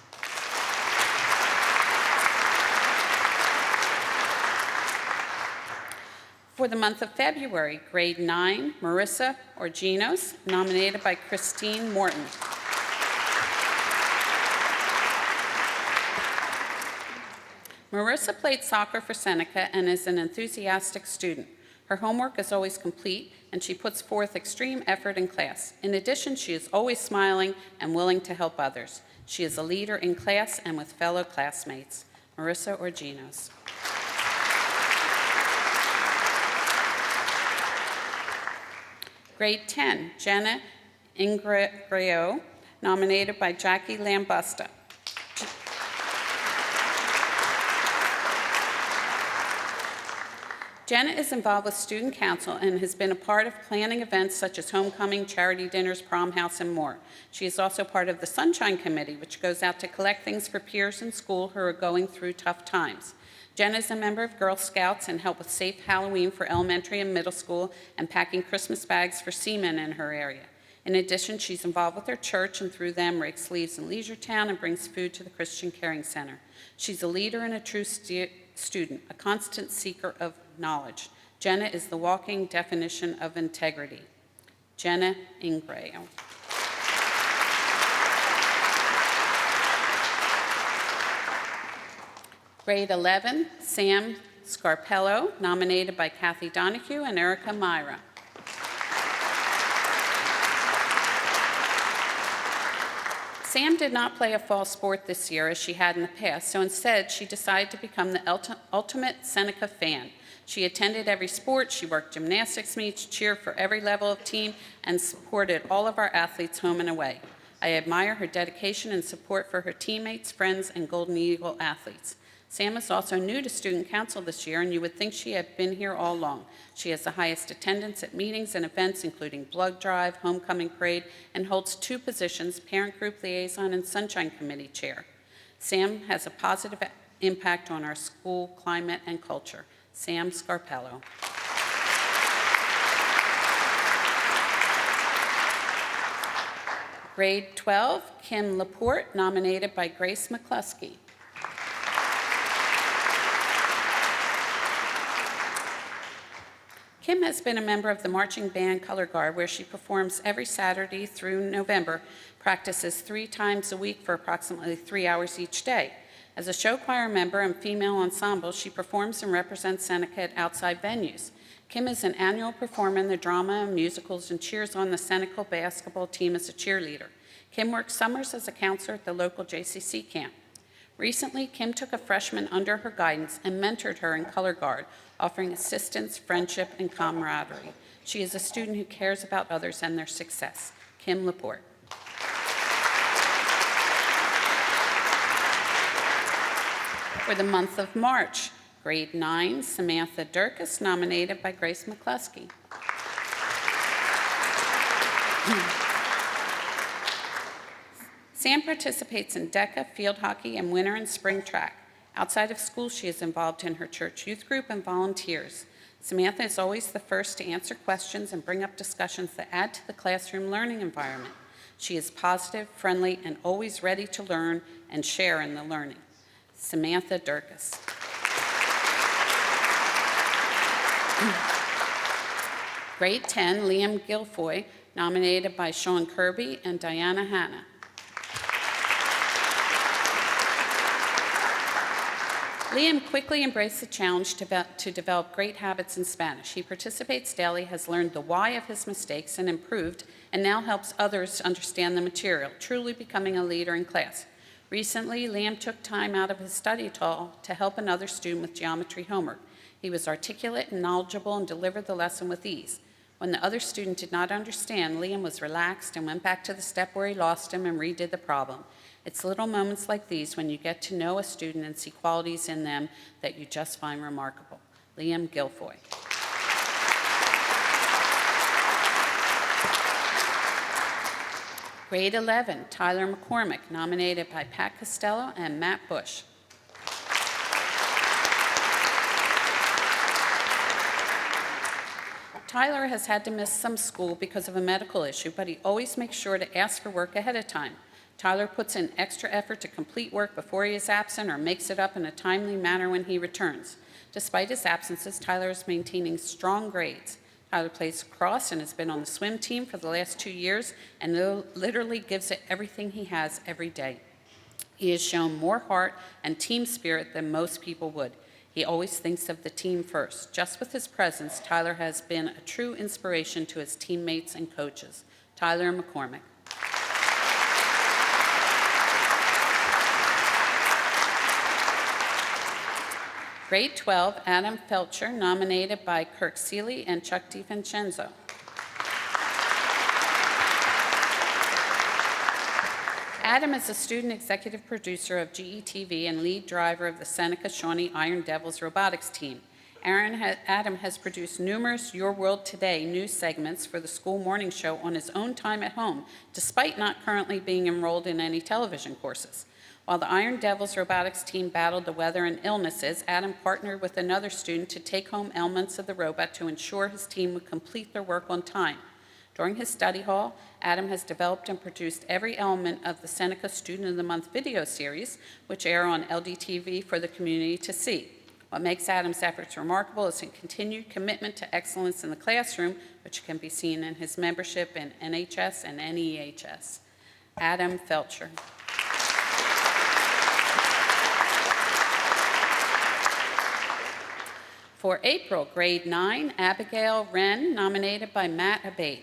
For the month of February, grade 9, Marissa Orginos, nominated by Christine Morton. Marissa played soccer for Seneca and is an enthusiastic student. Her homework is always complete, and she puts forth extreme effort in class. In addition, she is always smiling and willing to help others. She is a leader in class and with fellow classmates. Marissa Orginos. Grade 10, Jenna Ingreo, nominated by Jackie Lambusta. Jenna is involved with Student Council and has been a part of planning events such as homecoming, charity dinners, prom house, and more. She is also part of the Sunshine Committee, which goes out to collect things for peers in school who are going through tough times. Jenna is a member of Girl Scouts and helped with Safe Halloween for elementary and middle school and packing Christmas bags for seamen in her area. In addition, she's involved with her church and through them rakes leaves in Leisureton and brings food to the Christian Caring Center. She's a leader and a true student, a constant seeker of knowledge. Jenna is the walking definition of integrity. Jenna Ingreo. Grade 11, Sam Scarpello, nominated by Kathy Donahue and Erica Myra. Sam did not play a fall sport this year as she had in the past, so instead she decided to become the ultimate Seneca fan. She attended every sport, she worked gymnastics meets, cheered for every level of team, and supported all of our athletes home and away. I admire her dedication and support for her teammates, friends, and Golden Eagle athletes. Sam is also new to student council this year, and you would think she had been here all along. She has the highest attendance at meetings and events, including blood drive, homecoming parade, and holds 2 positions, parent group liaison and sunshine committee chair. Sam has a positive impact on our school climate and culture. Sam Scarpello. Grade 12, Kim Laporte, nominated by Grace McCluskey. Kim has been a member of the marching band Color Guard, where she performs every Saturday through November, practices 3 times a week for approximately 3 hours each day. As a show choir member and female ensemble, she performs and represents Seneca at outside venues. Kim is an annual performer in the drama and musicals and cheers on the Seneca basketball team as a cheerleader. Kim works summers as a counselor at the local JCC camp. Recently, Kim took a freshman under her guidance and mentored her in Color Guard, offering assistance, friendship, and camaraderie. She is a student who cares about others and their success. Kim Laporte. For the month of March, grade 9, Samantha Durkis, nominated by Grace McCluskey. Sam participates in DECA, field hockey, and winter and spring track. Outside of school, she is involved in her church youth group and volunteers. Samantha is always the first to answer questions and bring up discussions that add to the classroom learning environment. She is positive, friendly, and always ready to learn and share in the learning. Samantha Durkis. Grade 10, Liam Guilfoy, nominated by Sean Kirby and Diana Hanna. Liam quickly embraced the challenge to develop great habits in Spanish. He participates daily, has learned the why of his mistakes and improved, and now helps others understand the material, truly becoming a leader in class. Recently, Liam took time out of his study hall to help another student with geometry homework. He was articulate and knowledgeable and delivered the lesson with ease. When the other student did not understand, Liam was relaxed and went back to the step where he lost him and redid the problem. It's little moments like these when you get to know a student and see qualities in them that you just find remarkable. Liam Guilfoy. Grade 11, Tyler McCormick, nominated by Pat Costello and Matt Bush. Tyler has had to miss some school because of a medical issue, but he always makes sure to ask for work ahead of time. Tyler puts in extra effort to complete work before he is absent or makes it up in a timely manner when he returns. Despite his absences, Tyler is maintaining strong grades. Tyler plays lacrosse and has been on the swim team for the last 2 years and literally gives it everything he has every day. He has shown more heart and team spirit than most people would. He always thinks of the team first. Just with his presence, Tyler has been a true inspiration to his teammates and coaches. Tyler McCormick. Grade 12, Adam Felcher, nominated by Kirk Seeley and Chuck DiVincenzo. Adam is a student executive producer of GETV and lead driver of the Seneca Shawnee Iron Devils robotics team. Adam has produced numerous Your World Today news segments for the school morning show on his own time at home, despite not currently being enrolled in any television courses. While the Iron Devils robotics team battled the weather and illnesses, Adam partnered with another student to take home elements of the robot to ensure his team would complete their work on time. During his study hall, Adam has developed and produced every element of the Seneca Student of the Month video series, which air on LDTV for the community to see. What makes Adam's efforts remarkable is his continued commitment to excellence in the classroom, which can be seen in his membership in NHS and NEHS. Adam Felcher. For April, grade 9, Abigail Wren, nominated by Matt Abate.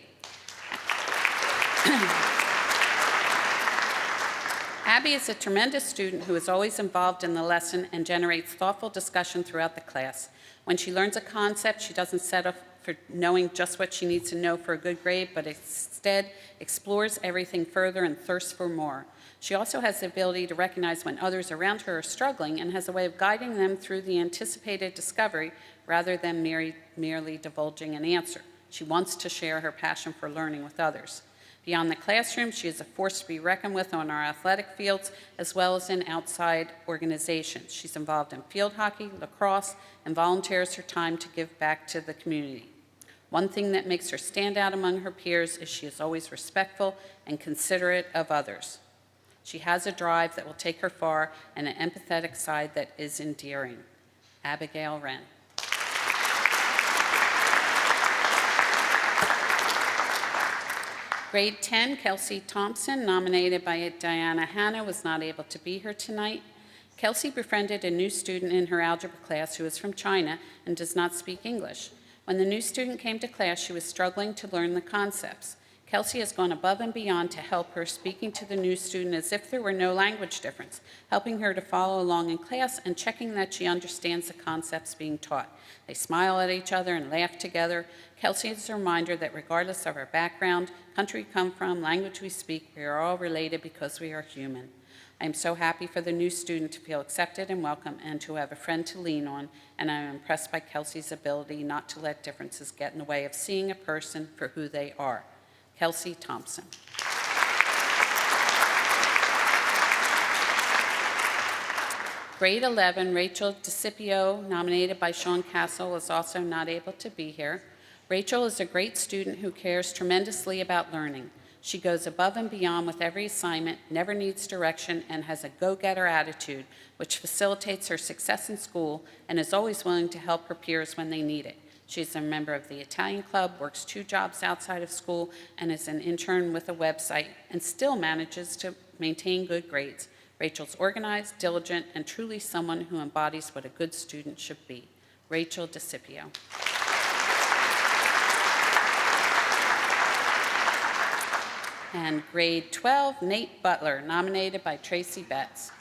Abby is a tremendous student who is always involved in the lesson and generates thoughtful discussion throughout the class. When she learns a concept, she doesn't settle for knowing just what she needs to know for a good grade, but instead explores everything further and thirsts for more. She also has the ability to recognize when others around her are struggling and has a way of guiding them through the anticipated discovery rather than merely divulging an answer. She wants to share her passion for learning with others. Beyond the classroom, she is a force to be reckoned with on our athletic fields as well as in outside organizations. She's involved in field hockey, lacrosse, and volunteers her time to give back to the community. One thing that makes her stand out among her peers is she is always respectful and considerate of others. She has a drive that will take her far and an empathetic side that is endearing. Abigail Wren. Grade 10, Kelsey Thompson, nominated by Diana Hanna, was not able to be here tonight. Kelsey befriended a new student in her algebra class who is from China and does not speak English. When the new student came to class, she was struggling to learn the concepts. Kelsey has gone above and beyond to help her, speaking to the new student as if there were no language difference, helping her to follow along in class and checking that she understands the concepts being taught. They smile at each other and laugh together. Kelsey is a reminder that regardless of our background, country we come from, language we speak, we are all related because we are human. I am so happy for the new student to feel accepted and welcome and to have a friend to lean on, and I am impressed by Kelsey's ability not to let differences get in the way of seeing a person for who they are. Kelsey Thompson. Grade 11, Rachel DeCipio, nominated by Sean Castle, was also not able to be here. Rachel is a great student who cares tremendously about learning. She goes above and beyond with every assignment, never needs direction, and has a go-getter attitude, which facilitates her success in school and is always willing to help her peers when they need it. She's a member of the Italian Club, works 2 jobs outside of school, and is an intern with a website, and still manages to maintain good grades. Rachel's organized, diligent, and truly someone who embodies what a good student should be. Rachel DeCipio. And grade 12, Nate Butler, nominated by Tracy Betts.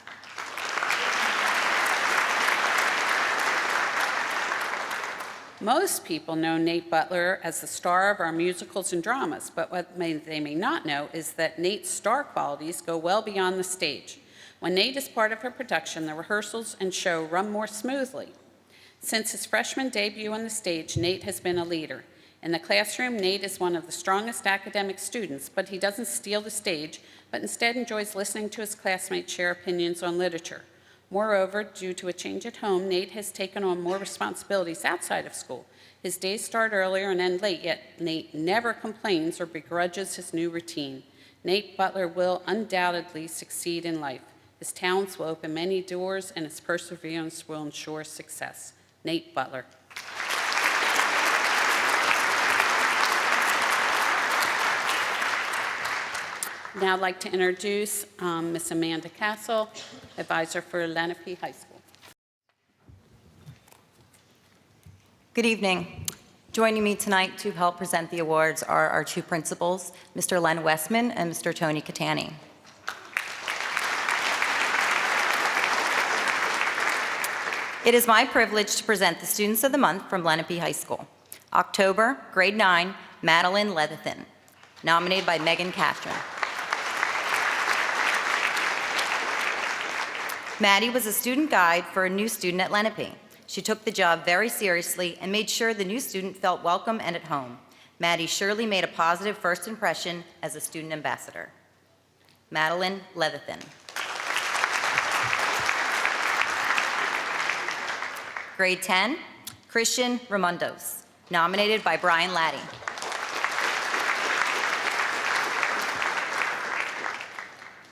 Most people know Nate Butler as the star of our musicals and dramas, but what they may not know is that Nate's star qualities go well beyond the stage. When Nate is part of a production, the rehearsals and show run more smoothly. Since his freshman debut on the stage, Nate has been a leader. In the classroom, Nate is one of the strongest academic students, but he doesn't steal the stage, but instead enjoys listening to his classmates share opinions on literature. Moreover, due to a change at home, Nate has taken on more responsibilities outside of school. His days start earlier and end late, yet Nate never complains or begrudges his new routine. Nate Butler will undoubtedly succeed in life. His talents will open many doors, and his perseverance will ensure success. Nate Butler. Now I'd like to introduce Ms. Amanda Castle, advisor for Lenape High School. Good evening. Joining me tonight to help present the awards are our 2 principals, Mr. Len Westman and Mr. Tony Catani. It is my privilege to present the Students of the Month from Lenape High School. October, grade 9, Madeline Leatherton, nominated by Megan Catron. Maddie was a student guide for a new student at Lenape. She took the job very seriously and made sure the new student felt welcome and at home. Maddie surely made a positive first impression as a student ambassador. Madeline Leatherton. Grade 10, Christian Ramundos, nominated by Brian Laddie.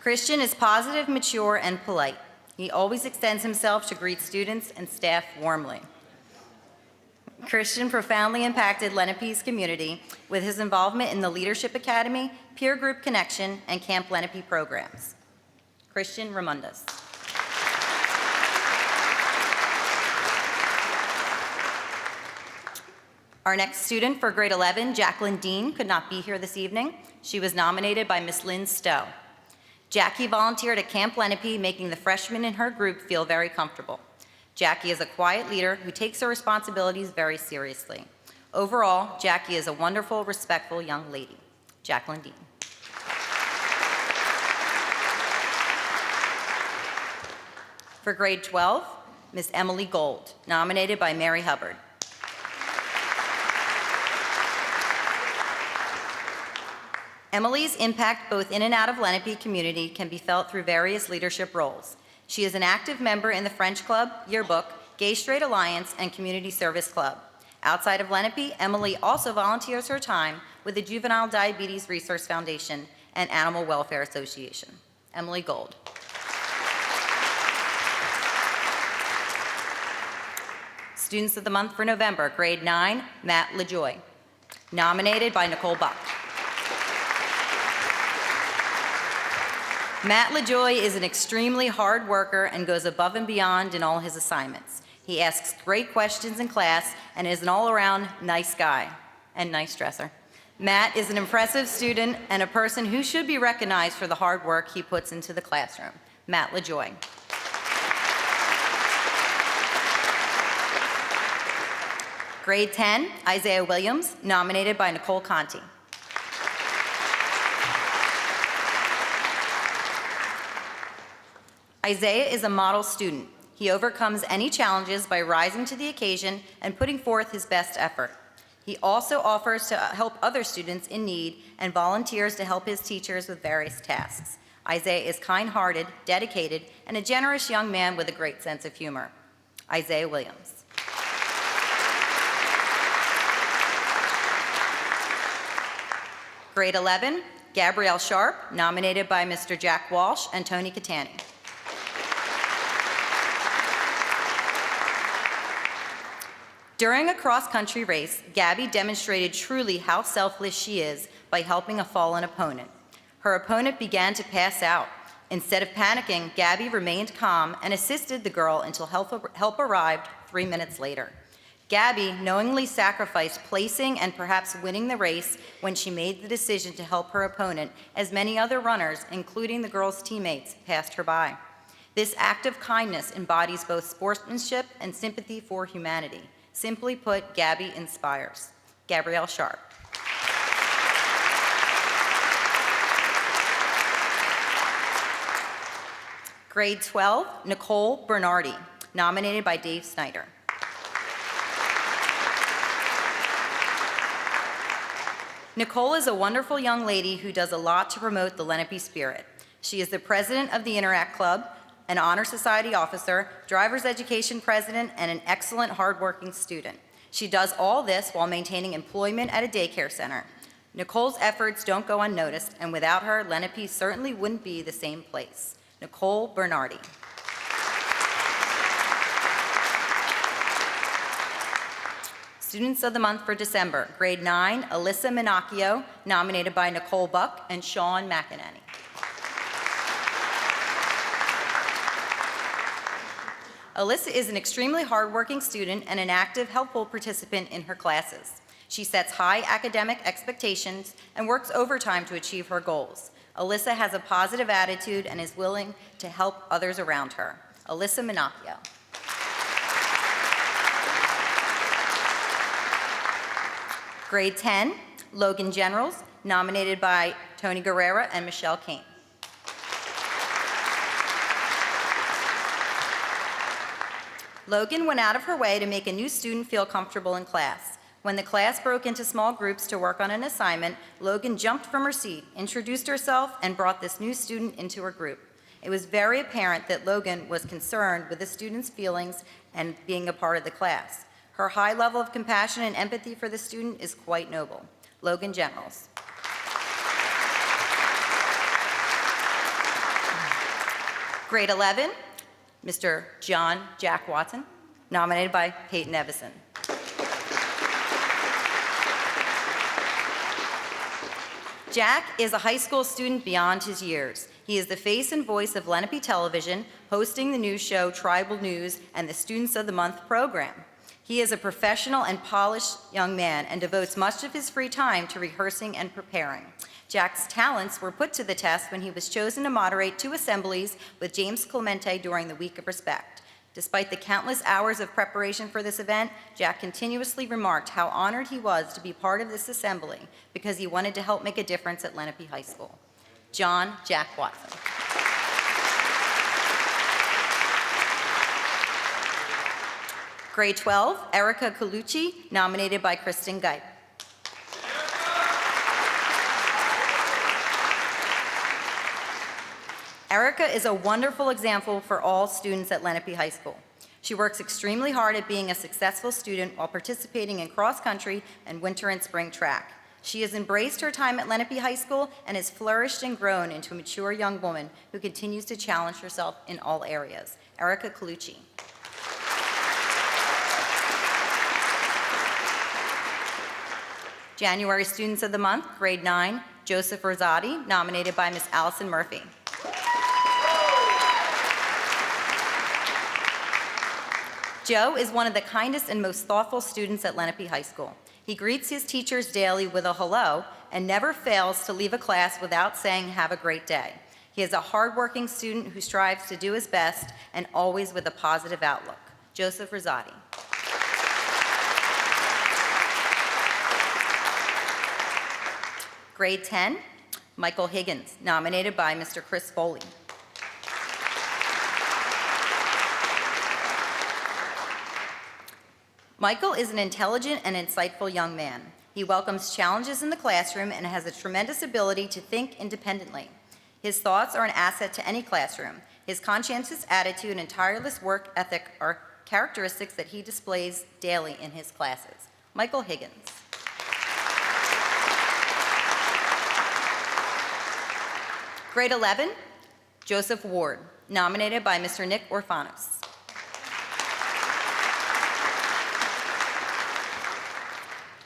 Christian is positive, mature, and polite. He always extends himself to greet students and staff warmly. Christian profoundly impacted Lenape's community with his involvement in the Leadership Academy, Peer Group Connection, and Camp Lenape programs. Christian Ramundos. Our next student for grade 11, Jacqueline Dean, could not be here this evening. She was nominated by Miss Lynn Stowe. Jackie volunteered at Camp Lenape, making the freshmen in her group feel very comfortable. Jackie is a quiet leader who takes her responsibilities very seriously. Overall, Jackie is a wonderful, respectful young lady. Jacqueline Dean. For grade 12, Miss Emily Gold, nominated by Mary Hubbard. Emily's impact both in and out of Lenape community can be felt through various leadership roles. She is an active member in the French Club, Yearbook, Gay Straight Alliance, and Community Service Club. Outside of Lenape, Emily also volunteers her time with the Juvenile Diabetes Resource Foundation and Animal Welfare Association. Emily Gold. Students of the Month for November, grade 9, Matt LaJoy, nominated by Nicole Buck. Matt LaJoy is an extremely hard worker and goes above and beyond in all his assignments. He asks great questions in class and is an all-around nice guy and nice dresser. Matt is an impressive student and a person who should be recognized for the hard work he puts into the classroom. Matt LaJoy. Grade 10, Isaiah Williams, nominated by Nicole Conti. Isaiah is a model student. He overcomes any challenges by rising to the occasion and putting forth his best effort. He also offers to help other students in need and volunteers to help his teachers with various tasks. Isaiah is kind-hearted, dedicated, and a generous young man with a great sense of humor. Isaiah Williams. Grade 11, Gabrielle Sharp, nominated by Mr. Jack Walsh and Tony Catani. During a cross-country race, Gabby demonstrated truly how selfless she is by helping a fallen opponent. Her opponent began to pass out. Instead of panicking, Gabby remained calm and assisted the girl until help arrived 3 minutes later. Gabby knowingly sacrificed placing and perhaps winning the race when she made the decision to help her opponent, as many other runners, including the girl's teammates, passed her by. This act of kindness embodies both sportsmanship and sympathy for humanity. Simply put, Gabby inspires. Gabrielle Sharp. Grade 12, Nicole Bernardi, nominated by Dave Snyder. Nicole is a wonderful young lady who does a lot to promote the Lenape spirit. She is the president of the Interact Club, an Honor Society officer, driver's education president, and an excellent hardworking student. She does all this while maintaining employment at a daycare center. Nicole's efforts don't go unnoticed, and without her, Lenape certainly wouldn't be the same place. Nicole Bernardi. Students of the Month for December, grade 9, Alyssa Minacchio, nominated by Nicole Buck and Sean McEnany. Alyssa is an extremely hardworking student and an active, helpful participant in her classes. She sets high academic expectations and works overtime to achieve her goals. Alyssa has a positive attitude and is willing to help others around her. Alyssa Minacchio. Grade 10, Logan Generals, nominated by Tony Guerrera and Michelle Kane. Logan went out of her way to make a new student feel comfortable in class. When the class broke into small groups to work on an assignment, Logan jumped from her seat, introduced herself, and brought this new student into her group. It was very apparent that Logan was concerned with the student's feelings and being a part of the class. Her high level of compassion and empathy for the student is quite noble. Logan Generals. Grade 11, Mr. John Jack Watson, nominated by Peyton Evison. Jack is a high school student beyond his years. He is the face and voice of Lenape Television, hosting the news show Tribal News and the Students of the Month program. He is a professional and polished young man and devotes much of his free time to rehearsing and preparing. Jack's talents were put to the test when he was chosen to moderate 2 assemblies with James Clemente during the Week of Respect. Despite the countless hours of preparation for this event, Jack continuously remarked how honored he was to be part of this assembly because he wanted to help make a difference at Lenape High School. John Jack Watson. Grade 12, Erica Colucci, nominated by Kristen Geip. Erica is a wonderful example for all students at Lenape High School. She works extremely hard at being a successful student while participating in cross-country and winter and spring track. She has embraced her time at Lenape High School and has flourished and grown into a mature young woman who continues to challenge herself in all areas. Erica Colucci. January Students of the Month, Grade 9, Joseph Rosati, nominated by Ms. Allison Murphy. Joe is one of the kindest and most thoughtful students at Lenape High School. He greets his teachers daily with a hello and never fails to leave a class without saying, "Have a great day." He is a hardworking student who strives to do his best and always with a positive outlook. Joseph Rosati. Grade 10, Michael Higgins, nominated by Mr. Chris Foley. Michael is an intelligent and insightful young man. He welcomes challenges in the classroom and has a tremendous ability to think independently. His thoughts are an asset to any classroom. His conscientious attitude and tireless work ethic are characteristics that he displays daily in his classes. Michael Higgins. Grade 11, Joseph Ward, nominated by Mr. Nick Orfanos.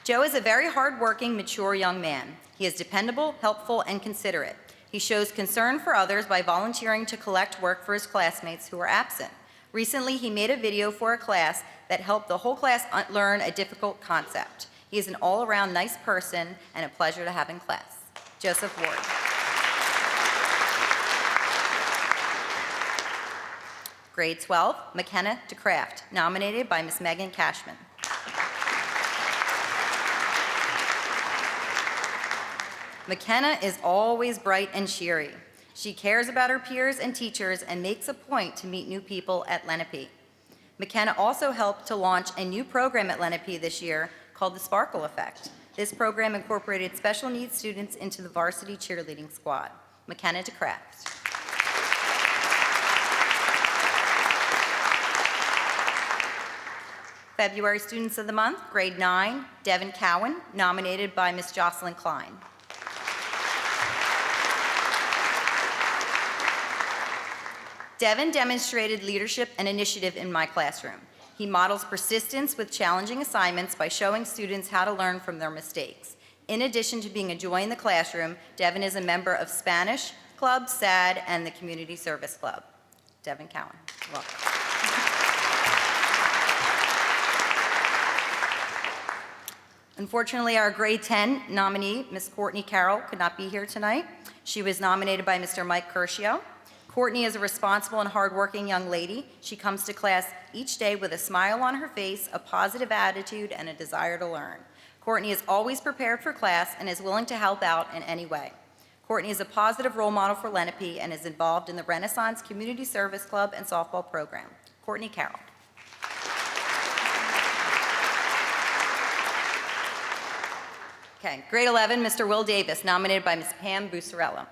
Joe is a very hardworking, mature young man. He is dependable, helpful, and considerate. He shows concern for others by volunteering to collect work for his classmates who are absent. Recently, he made a video for a class that helped the whole class learn a difficult concept. He is an all-around nice person and a pleasure to have in class. Joseph Ward. Grade 12, McKenna DeCraft, nominated by Ms. Megan Cashman. McKenna is always bright and cheery. She cares about her peers and teachers and makes a point to meet new people at Lenape. McKenna also helped to launch a new program at Lenape this year called the Sparkle Effect. This program incorporated special needs students into the varsity cheerleading squad. McKenna DeCraft. February Students of the Month, Grade 9, Devin Cowan, nominated by Ms. Jocelyn Klein. Devin demonstrated leadership and initiative in my classroom. He models persistence with challenging assignments by showing students how to learn from their mistakes. In addition to being a joy in the classroom, Devin is a member of Spanish Club, SAD, and the Community Service Club. Devin Cowan, welcome. Unfortunately, our grade 10 nominee, Ms. Courtney Carroll, could not be here tonight. She was nominated by Mr. Mike Curcio. Courtney is a responsible and hardworking young lady. She comes to class each day with a smile on her face, a positive attitude, and a desire to learn. Courtney is always prepared for class and is willing to help out in any way. Courtney is a positive role model for Lenape and is involved in the Renaissance Community Service Club and softball program. Courtney Carroll. Okay, grade 11, Mr. Will Davis, nominated by Ms. Pam Bucarella.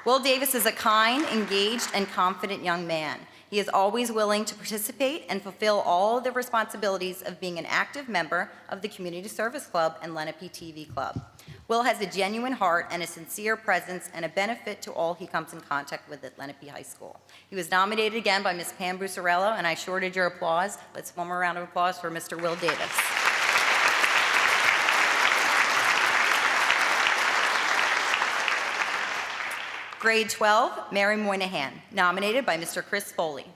Will Davis is a kind, engaged, and confident young man. He is always willing to participate and fulfill all the responsibilities of being an active member of the Community Service Club and Lenape TV Club. Will has a genuine heart and a sincere presence and a benefit to all he comes in contact with at Lenape High School. He was nominated again by Ms. Pam Bucarella, and I shorted your applause. Let's one more round of applause for Mr. Will Davis. Grade 12, Mary Moynihan, nominated by Mr. Chris Foley.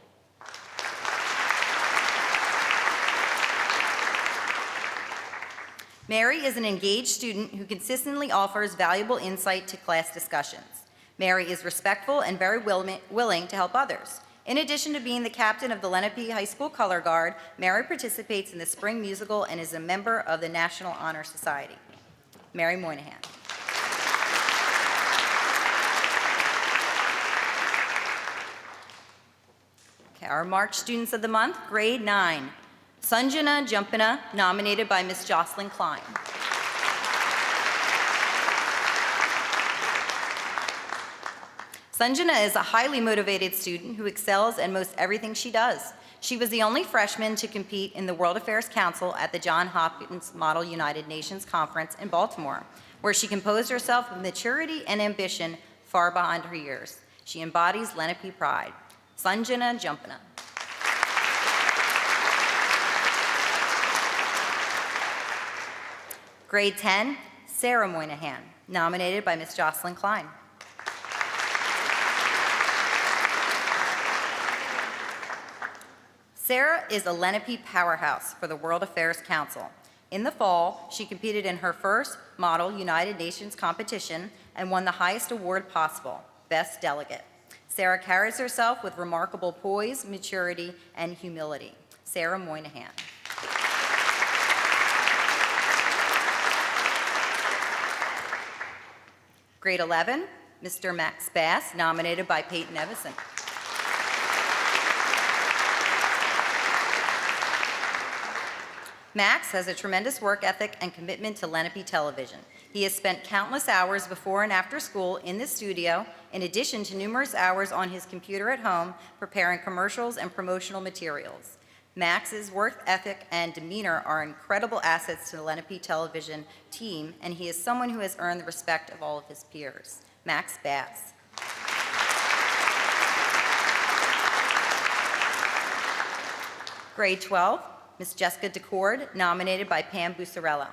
Mary is an engaged student who consistently offers valuable insight to class discussions. Mary is respectful and very willing to help others. In addition to being the captain of the Lenape High School Color Guard, Mary participates in the spring musical and is a member of the National Honor Society. Mary Moynihan. Okay, our March Students of the Month, grade 9. Sanjana Jumpina, nominated by Ms. Jocelyn Klein. Sanjana is a highly motivated student who excels in most everything she does. She was the only freshman to compete in the World Affairs Council at the Johns Hopkins Model United Nations Conference in Baltimore, where she composed herself with maturity and ambition far behind her years. She embodies Lenape pride. Sanjana Jumpina. Grade 10, Sarah Moynihan, nominated by Ms. Jocelyn Klein. Sarah is a Lenape powerhouse for the World Affairs Council. In the fall, she competed in her first Model United Nations competition and won the highest award possible, Best Delegate. Sarah carries herself with remarkable poise, maturity, and humility. Sarah Moynihan. Grade 11, Mr. Max Bass, nominated by Peyton Evison. Max has a tremendous work ethic and commitment to Lenape Television. He has spent countless hours before and after school in the studio, in addition to numerous hours on his computer at home preparing commercials and promotional materials. Max's work ethic and demeanor are incredible assets to the Lenape Television team, and he is someone who has earned the respect of all of his peers. Max Bass. Grade 12, Ms. Jessica DeCord, nominated by Pam Bussarello.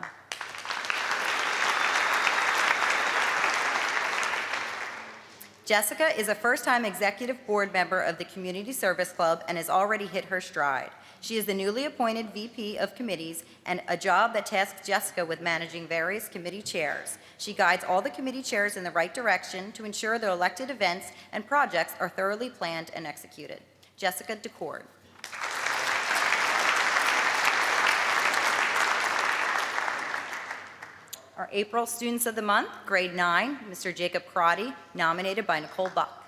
Jessica is a first-time executive board member of the Community Service Club and has already hit her stride. She is the newly appointed VP of Committees, and a job that tasks Jessica with managing various committee chairs. She guides all the committee chairs in the right direction to ensure their elected events and projects are thoroughly planned and executed. Jessica DeCord. Our April Students of the Month, grade 9, Mr. Jacob Crotty, nominated by Nicole Buck.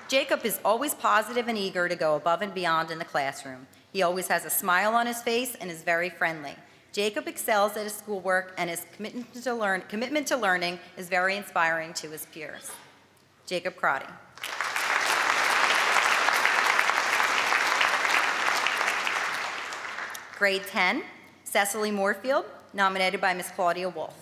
Jacob is always positive and eager to go above and beyond in the classroom. He always has a smile on his face and is very friendly. Jacob excels at his schoolwork, and his commitment to learning is very inspiring to his peers. Jacob Crotty. Grade 10, Cecily Moorfield, nominated by Ms. Claudia Wolf.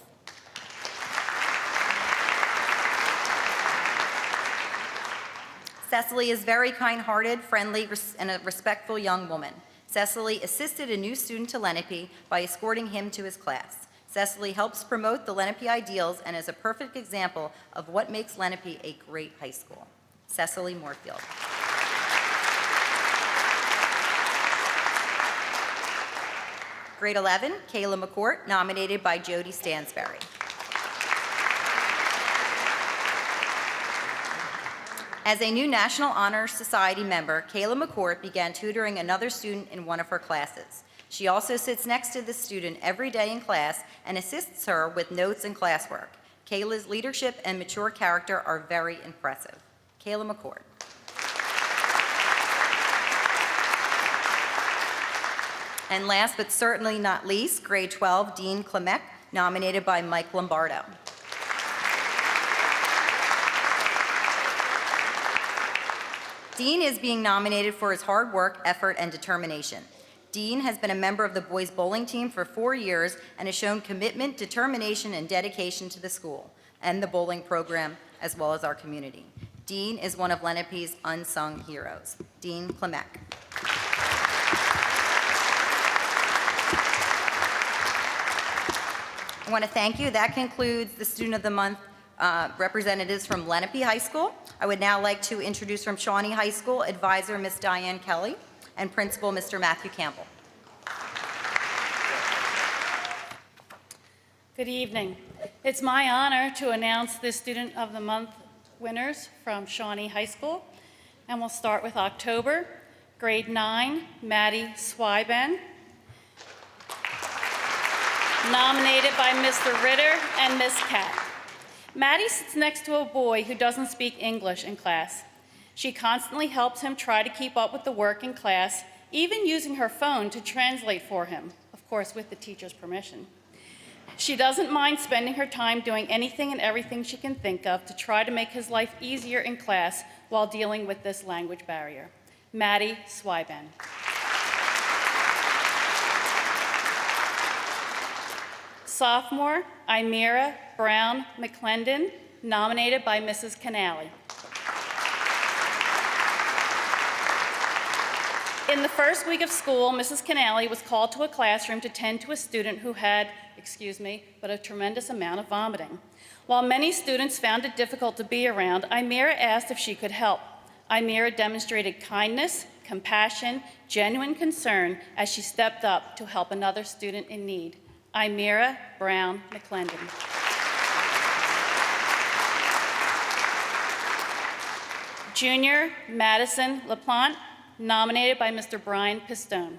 Cecily is very kind-hearted, friendly, and a respectful young woman. Cecily assisted a new student to Lenape by escorting him to his class. Cecily helps promote the Lenape ideals and is a perfect example of what makes Lenape a great high school. Cecily Moorfield. Grade 11, Kayla McCourt, nominated by Jody Stansberry. As a new National Honor Society member, Kayla McCourt began tutoring another student in one of her classes. She also sits next to the student every day in class and assists her with notes and classwork. Kayla's leadership and mature character are very impressive. Kayla McCourt. And last but certainly not least, grade 12, Dean Klimek, nominated by Mike Lombardo. Dean is being nominated for his hard work, effort, and determination. Dean has been a member of the boys bowling team for 4 years and has shown commitment, determination, and dedication to the school and the bowling program, as well as our community. Dean is one of Lenape's unsung heroes. Dean Klimek. I want to thank you. That concludes the Student of the Month representatives from Lenape High School. I would now like to introduce from Shawnee High School, Advisor Ms. Diane Kelly and Principal Mr. Matthew Campbell. Good evening. It's my honor to announce the Student of the Month winners from Shawnee High School. And we'll start with October. Grade 9, Maddie Swyben. Nominated by Mr. Ritter and Miss Cat. Maddie sits next to a boy who doesn't speak English in class. She constantly helps him try to keep up with the work in class, even using her phone to translate for him, of course with the teacher's permission. She doesn't mind spending her time doing anything and everything she can think of to try to make his life easier in class while dealing with this language barrier. Maddie Swyben. Sophomore, Imira Brown McClendon, nominated by Mrs. Canali. In the first week of school, Mrs. Canali was called to a classroom to tend to a student who had, but a tremendous amount of vomiting. While many students found it difficult to be around, Imira asked if she could help. Imira demonstrated kindness, compassion, genuine concern as she stepped up to help another student in need. Imira Brown McClendon. Junior Madison LaPlante, nominated by Mr. Brian Pistone.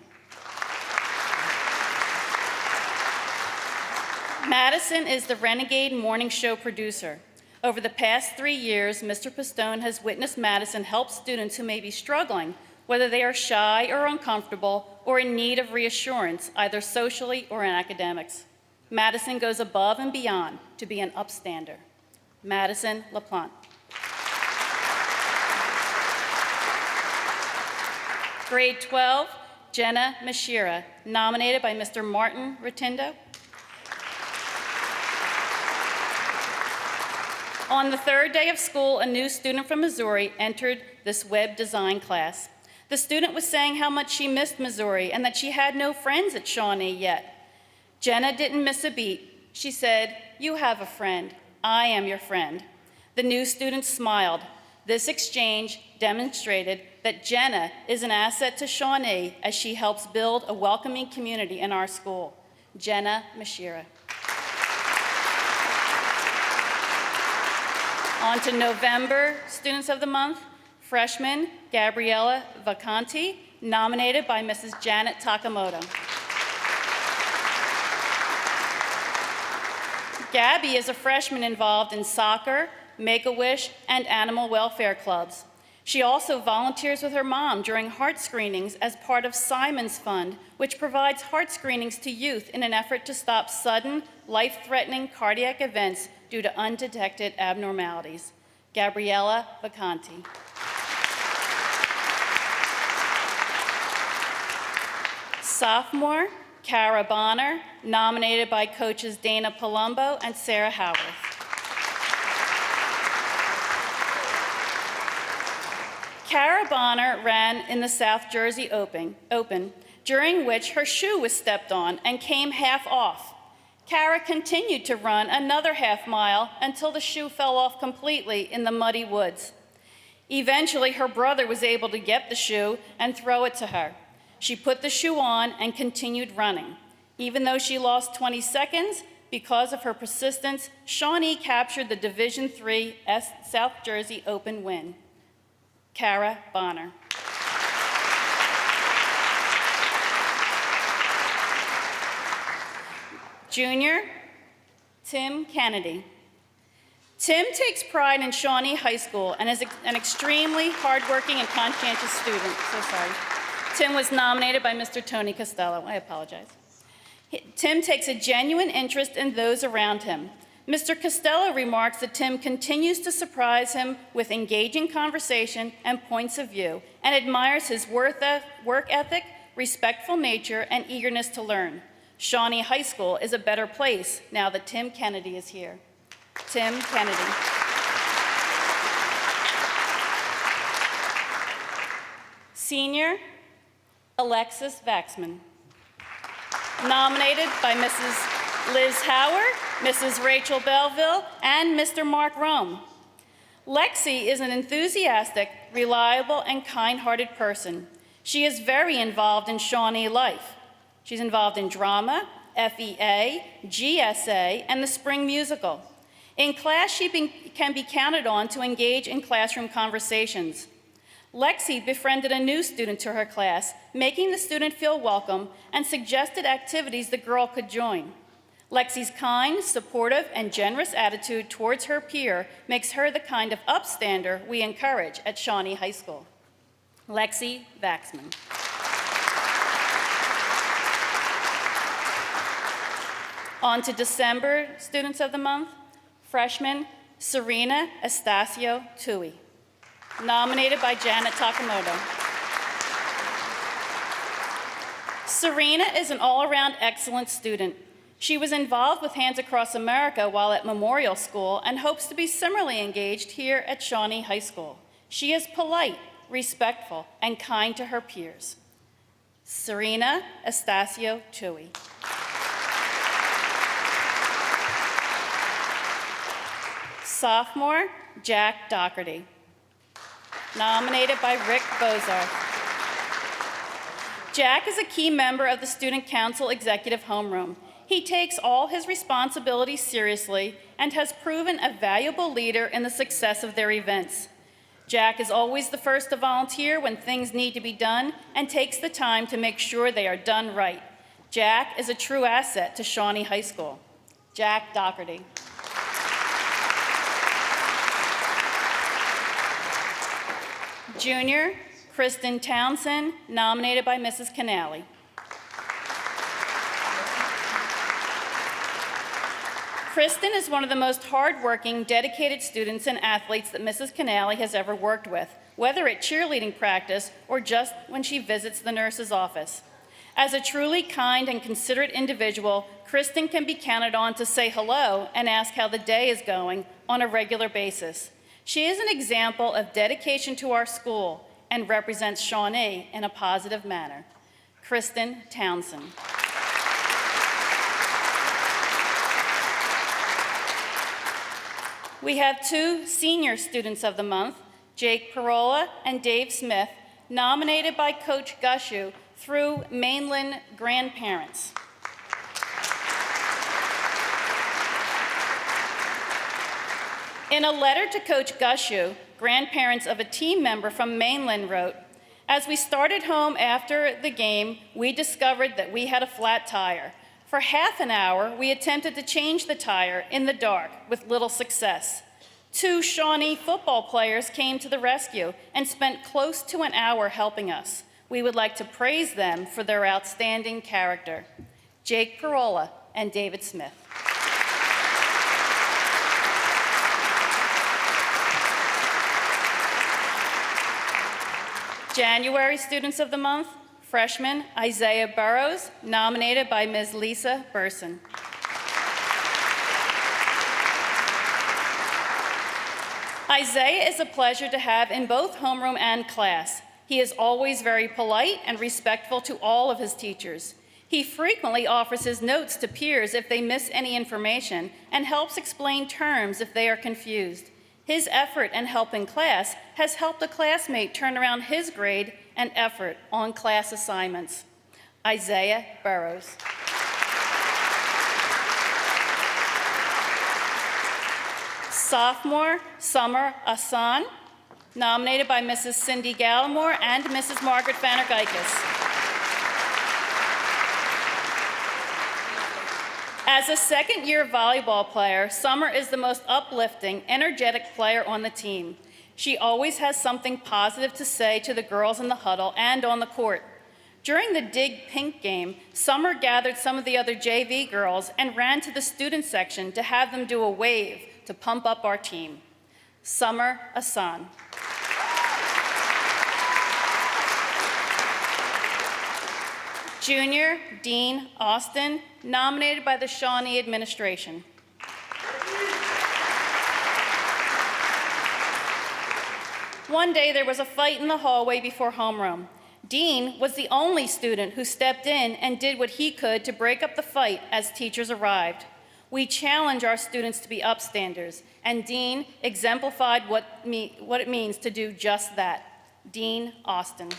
Madison is the Renegade Morning Show producer. Over the past 3 years, Mr. Pistone has witnessed Madison help students who may be struggling, whether they are shy or uncomfortable or in need of reassurance, either socially or in academics. Madison goes above and beyond to be an upstander. Madison LaPlante. Grade 12, Jenna Mashira, nominated by Mr. Martin Rotindo. On the third day of school, a new student from Missouri entered this web design class. The student was saying how much she missed Missouri and that she had no friends at Shawnee yet. Jenna didn't miss a beat. She said, "You have a friend. I am your friend." The new student smiled. This exchange demonstrated that Jenna is an asset to Shawnee as she helps build a welcoming community in our school. Jenna Mashira. On to November Students of the Month. Freshman Gabriella Vacanti, nominated by Mrs. Janet Takamoto. Gabby is a freshman involved in soccer, Make-A-Wish, and animal welfare clubs. She also volunteers with her mom during heart screenings as part of Simon's Fund, which provides heart screenings to youth in an effort to stop sudden, life-threatening cardiac events due to undetected abnormalities. Gabriella Vacanti. Sophomore, Kara Bonner, nominated by coaches Dana Palumbo and Sarah Howarth. Kara Bonner ran in the South Jersey Open, during which her shoe was stepped on and came half off. Kara continued to run another half mile until the shoe fell off completely in the muddy woods. Eventually, her brother was able to get the shoe and throw it to her. She put the shoe on and continued running. Even though she lost 20 seconds, because of her persistence, Shawnee captured the Division III South Jersey Open win. Kara Bonner. Junior, Tim Kennedy. Tim takes pride in Shawnee High School and is an extremely hardworking and conscientious student. So sorry. Tim was nominated by Mr. Tony Costello. I apologize. Tim takes a genuine interest in those around him. Mr. Costello remarks that Tim continues to surprise him with engaging conversation and points of view, and admires his work ethic, respectful nature, and eagerness to learn. Shawnee High School is a better place now that Tim Kennedy is here. Tim Kennedy. Senior, Alexis Vaxman. Nominated by Mrs. Liz Howard, Mrs. Rachel Belleville, and Mr. Mark Rome. Lexi is an enthusiastic, reliable, and kind-hearted person. She is very involved in Shawnee life. She's involved in drama, FEA, GSA, and the spring musical. In class, she can be counted on to engage in classroom conversations. Lexi befriended a new student to her class, making the student feel welcome and suggested activities the girl could join. Lexi's kind, supportive, and generous attitude towards her peer makes her the kind of upstander we encourage at Shawnee High School. Lexi Vaxman. On to December Students of the Month, freshman Serena Estacio Tui, nominated by Janet Takamoto. Serena is an all-around excellent student. She was involved with Hands Across America while at Memorial School and hopes to be similarly engaged here at Shawnee High School. She is polite, respectful, and kind to her peers. Serena Estacio Tui. Sophomore Jack Doherty, nominated by Rick Bozarth. Jack is a key member of the Student Council Executive Homeroom. He takes all his responsibilities seriously and has proven a valuable leader in the success of their events. Jack is always the first to volunteer when things need to be done and takes the time to make sure they are done right. Jack is a true asset to Shawnee High School. Jack Doherty. Junior Kristen Townsend, nominated by Mrs. Canali. Kristen is one of the most hardworking, dedicated students and athletes that Mrs. Canali has ever worked with, whether at cheerleading practice or just when she visits the nurse's office. As a truly kind and considerate individual, Kristen can be counted on to say hello and ask how the day is going on a regular basis. She is an example of dedication to our school and represents Shawnee in a positive manner. Kristen Townsend. We have two senior students of the month, Jake Parola and Dave Smith, nominated by Coach Gushu through Mainland Grandparents. In a letter to Coach Gushu, grandparents of a team member from Mainland wrote, "As we started home after the game, we discovered that we had a flat tire. For half an hour, we attempted to change the tire in the dark with little success. Two Shawnee football players came to the rescue and spent close to an hour helping us. We would like to praise them for their outstanding character." Jake Parola and David Smith. January Students of the Month, freshman Isaiah Burrows, nominated by Ms. Lisa Burson. Isaiah is a pleasure to have in both homeroom and class. He is always very polite and respectful to all of his teachers. He frequently offers his notes to peers if they miss any information and helps explain terms if they are confused. His effort and help in class has helped a classmate turn around his grade and effort on class assignments. Isaiah Burrows. Sophomore Summer Asan, nominated by Mrs. Cindy Gallimore and Mrs. Margaret Vanergeikis. As a second-year volleyball player, Summer is the most uplifting, energetic player on the team. She always has something positive to say to the girls in the huddle and on the court. During the Dig Pink game, Summer gathered some of the other JV girls and ran to the student section to have them do a wave to pump up our team. Summer Asan. Junior Dean Austin, nominated by the Shawnee administration. One day there was a fight in the hallway before homeroom. Dean was the only student who stepped in and did what he could to break up the fight as teachers arrived. We challenge our students to be upstanders, and Dean exemplified what it means to do just that. Dean Austin.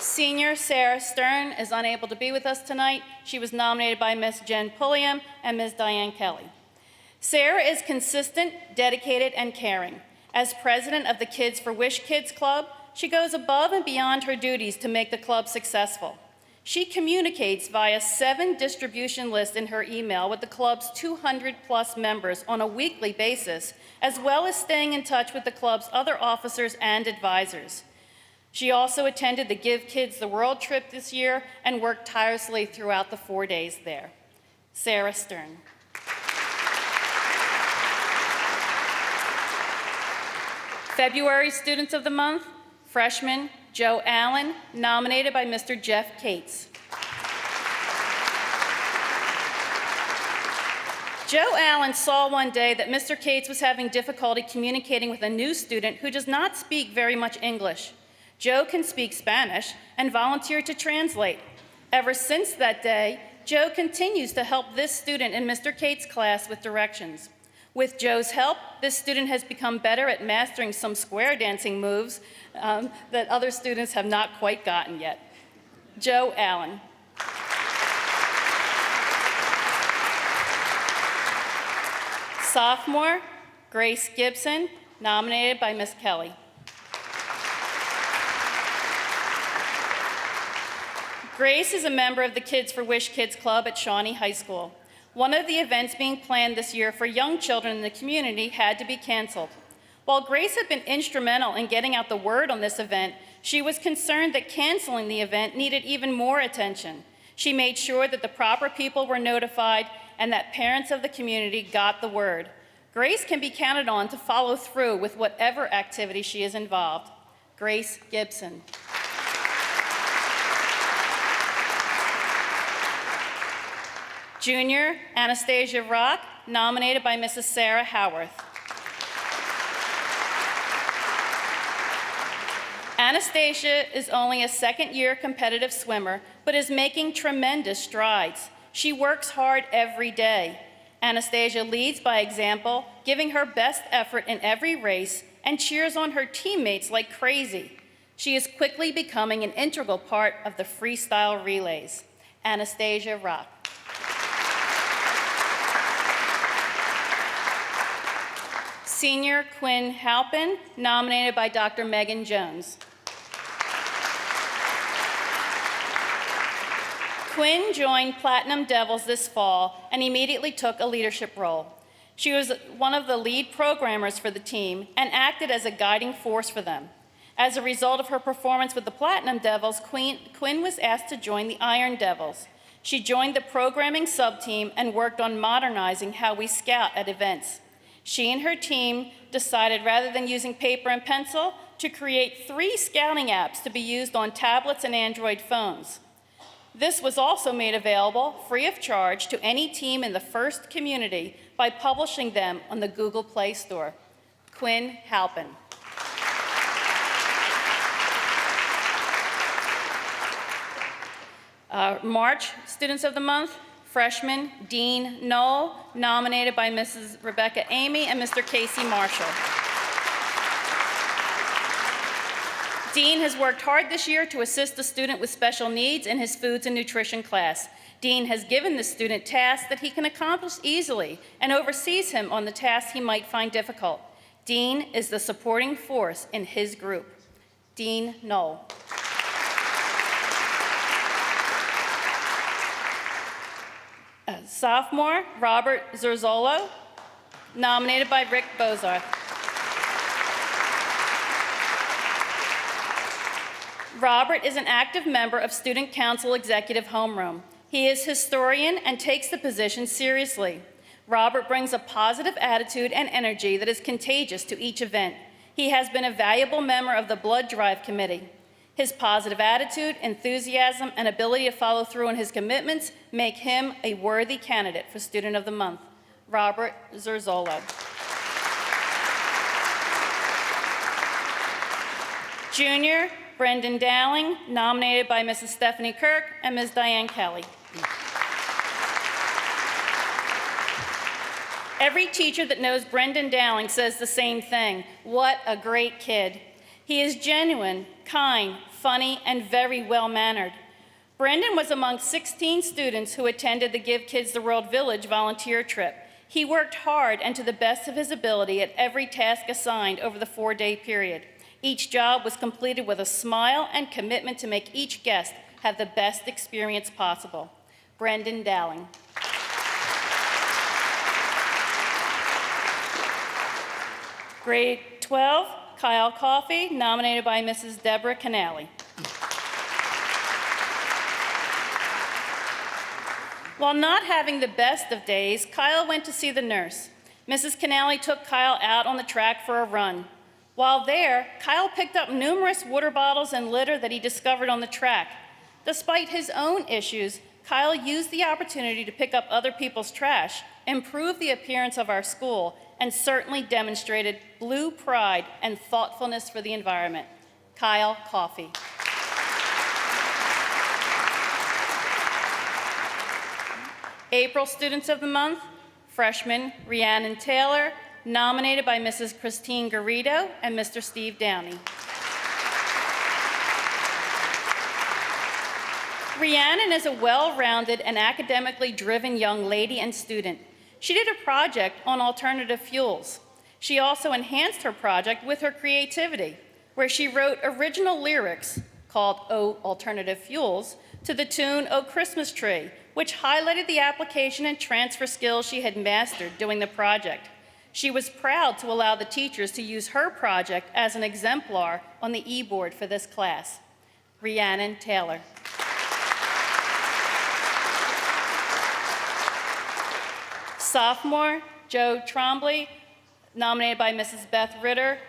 Senior Sarah Stern is unable to be with us tonight. She was nominated by Ms. Jen Pulliam and Ms. Diane Kelly. Sarah is consistent, dedicated, and caring. As president of the Kids for Wish Kids Club, she goes above and beyond her duties to make the club successful. She communicates via 7 distribution lists in her email with the club's 200+ members on a weekly basis, as well as staying in touch with the club's other officers and advisors. She also attended the Give Kids the World trip this year and worked tirelessly throughout the 4 days there. Sarah Stern. February Students of the Month, freshman Joe Allen, nominated by Mr. Jeff Cates. Joe Allen saw one day that Mr. Cates was having difficulty communicating with a new student who does not speak very much English. Joe can speak Spanish and volunteered to translate. Ever since that day, Joe continues to help this student in Mr. Cates' class with directions. With Joe's help, this student has become better at mastering some square dancing moves that other students have not quite gotten yet. Joe Allen. Sophomore, Grace Gibson, nominated by Ms. Kelly. Grace is a member of the Kids for Wish Kids Club at Shawnee High School. One of the events being planned this year for young children in the community had to be canceled. While Grace had been instrumental in getting out the word on this event, she was concerned that canceling the event needed even more attention. She made sure that the proper people were notified and that parents of the community got the word. Grace can be counted on to follow through with whatever activity she is involved. Grace Gibson. Junior Anastasia Rock, nominated by Mrs. Sarah Howarth. Anastasia is only a second-year competitive swimmer, but is making tremendous strides. She works hard every day. Anastasia leads by example, giving her best effort in every race and cheers on her teammates like crazy. She is quickly becoming an integral part of the freestyle relays. Anastasia Rock. Senior Quinn Halpin, nominated by Dr. Megan Jones. Quinn joined Platinum Devils this fall and immediately took a leadership role. She was one of the lead programmers for the team and acted as a guiding force for them. As a result of her performance with the Platinum Devils, Quinn was asked to join the Iron Devils. She joined the programming sub-team and worked on modernizing how we scout at events. She and her team decided, rather than using paper and pencil, to create 3 scouting apps to be used on tablets and Android phones. This was also made available free of charge to any team in the FIRST community by publishing them on the Google Play Store. Quinn Halpin. March Students of the Month, freshman Dean Knoll, nominated by Mrs. Rebecca Amy and Mr. Casey Marshall. Dean has worked hard this year to assist a student with special needs in his foods and nutrition class. Dean has given the student tasks that he can accomplish easily and oversees him on the tasks he might find difficult. Dean is the supporting force in his group. Dean Knoll. Sophomore Robert Zerzolo, nominated by Rick Bozarth. Robert is an active member of Student Council Executive Homeroom. He is historian and takes the position seriously. Robert brings a positive attitude and energy that is contagious to each event. He has been a valuable member of the Blood Drive Committee. His positive attitude, enthusiasm, and ability to follow through on his commitments make him a worthy candidate for Student of the Month. Robert Zerzolo. Junior Brendan Dowling, nominated by Mrs. Stephanie Kirk and Ms. Diane Kelly. Every teacher that knows Brendan Dowling says the same thing. What a great kid. He is genuine, kind, funny, and very well-mannered. Brendan was among 16 students who attended the Give Kids the World Village volunteer trip. He worked hard and to the best of his ability at every task assigned over the 4-day period. Each job was completed with a smile and commitment to make each guest have the best experience possible. Brendan Dowling. Grade 12, Kyle Coffey, nominated by Mrs. Deborah Canali. While not having the best of days, Kyle went to see the nurse. Mrs. Canali took Kyle out on the track for a run. While there, Kyle picked up numerous water bottles and litter that he discovered on the track. Despite his own issues, Kyle used the opportunity to pick up other people's trash, improve the appearance of our school, and certainly demonstrated blue pride and thoughtfulness for the environment. Kyle Coffey. April Students of the Month, freshman Rhiannon Taylor, nominated by Mrs. Christine Garrido and Mr. Steve Downey. Rhiannon is a well-rounded and academically driven young lady and student. She did a project on alternative fuels. She also enhanced her project with her creativity, where she wrote original lyrics called "Oh Alternative Fuels" to the tune "Oh Christmas Tree," which highlighted the application and transfer skills she had mastered doing the project. She was proud to allow the teachers to use her project as an exemplar on the e-board for this class. Rhiannon Taylor. Sophomore Joe Trombley, nominated by Mrs. Beth Ritter.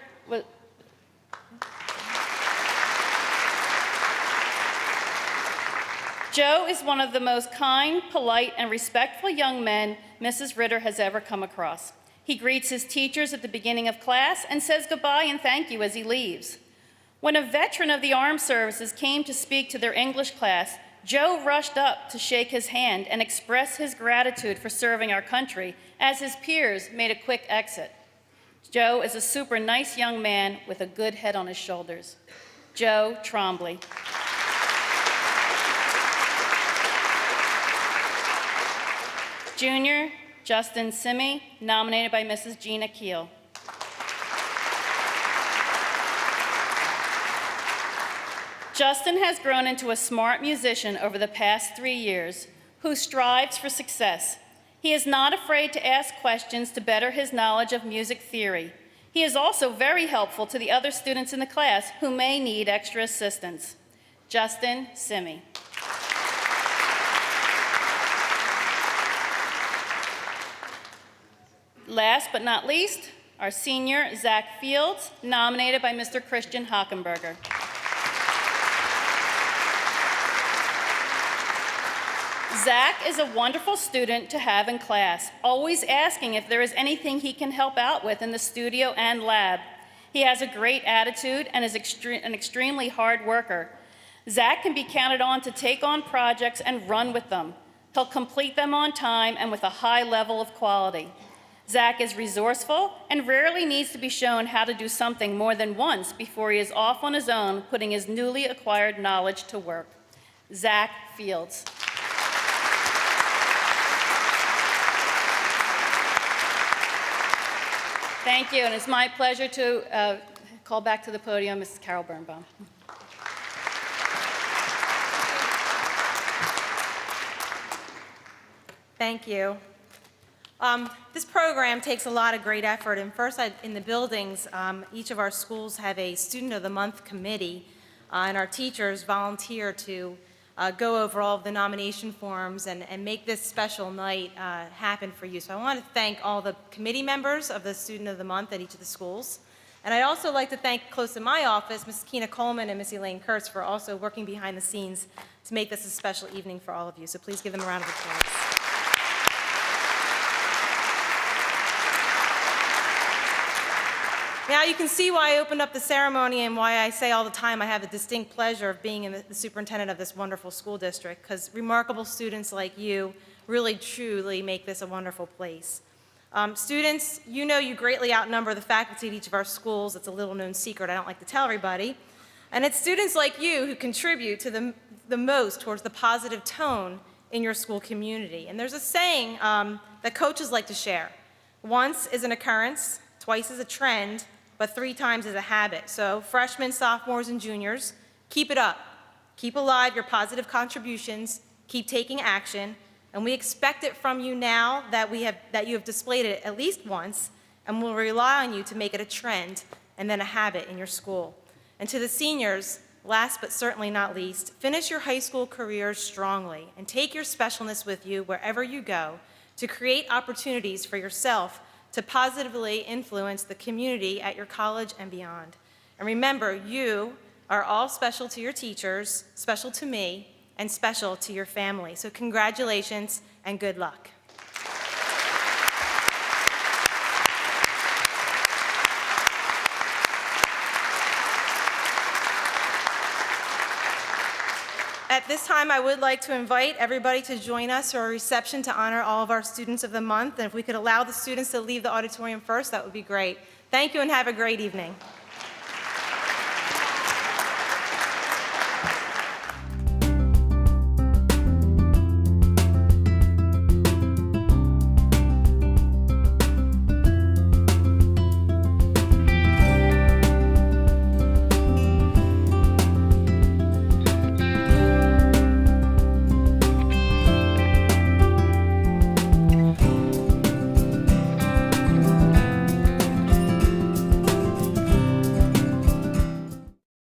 Joe is one of the most kind, polite, and respectful young men Mrs. Ritter has ever come across. He greets his teachers at the beginning of class and says goodbye and thank you as he leaves. When a veteran of the armed services came to speak to their English class, Joe rushed up to shake his hand and express his gratitude for serving our country as his peers made a quick exit. Joe is a super nice young man with a good head on his shoulders. Joe Trombley. Junior Justin Simi, nominated by Mrs. Gina Keel. Justin has grown into a smart musician over the past 3 years who strives for success. He is not afraid to ask questions to better his knowledge of music theory. He is also very helpful to the other students in the class who may need extra assistance. Justin Simi. Last but not least, our senior, Zach Fields, nominated by Mr. Christian Hockenberger. Zach is a wonderful student to have in class, always asking if there is anything he can help out with in the studio and lab. He has a great attitude and is an extremely hard worker. Zach can be counted on to take on projects and run with them. He'll complete them on time and with a high level of quality. Zach is resourceful and rarely needs to be shown how to do something more than once before he is off on his own, putting his newly acquired knowledge to work. Zach Fields. Thank you, and it's my pleasure to call back to the podium Mrs. Carol Birnbaum. Thank you. This program takes a lot of great effort, and first in the buildings, each of our schools have a Student of the Month committee, and our teachers volunteer to go over all of the nomination forms and make this special night happen for you. So I want to thank all the committee members of the Student of the Month at each of the schools. And I'd also like to thank, close to my office, Ms. Keena Coleman and Ms. Elaine Kurtz for also working behind the scenes to make this a special evening for all of you. So please give them a round of applause. Now you can see why I opened up the ceremony and why I say all the time I have the distinct pleasure of being the superintendent of this wonderful school district, because remarkable students like you really, truly make this a wonderful place. Students, you know you greatly outnumber the faculty at each of our schools. It's a little-known secret I don't like to tell everybody. And it's students like you who contribute to the most towards the positive tone in your school community. And there's a saying that coaches like to share. Once is an occurrence, twice is a trend, but 3 times is a habit. So freshmen, sophomores, and juniors, keep it up. Keep alive your positive contributions, keep taking action, and we expect it from you now that you have displayed it at least once, and we'll rely on you to make it a trend and then a habit in your school. And to the seniors, last but certainly not least, finish your high school careers strongly and take your specialness with you wherever you go to create opportunities for yourself to positively influence the community at your college and beyond. And remember, you are all special to your teachers, special to me, and special to your family. So congratulations and good luck. At this time, I would like to invite everybody to join us for a reception to honor all of our students of the month. And if we could allow the students to leave the auditorium first, that would be great. Thank you and have a great evening.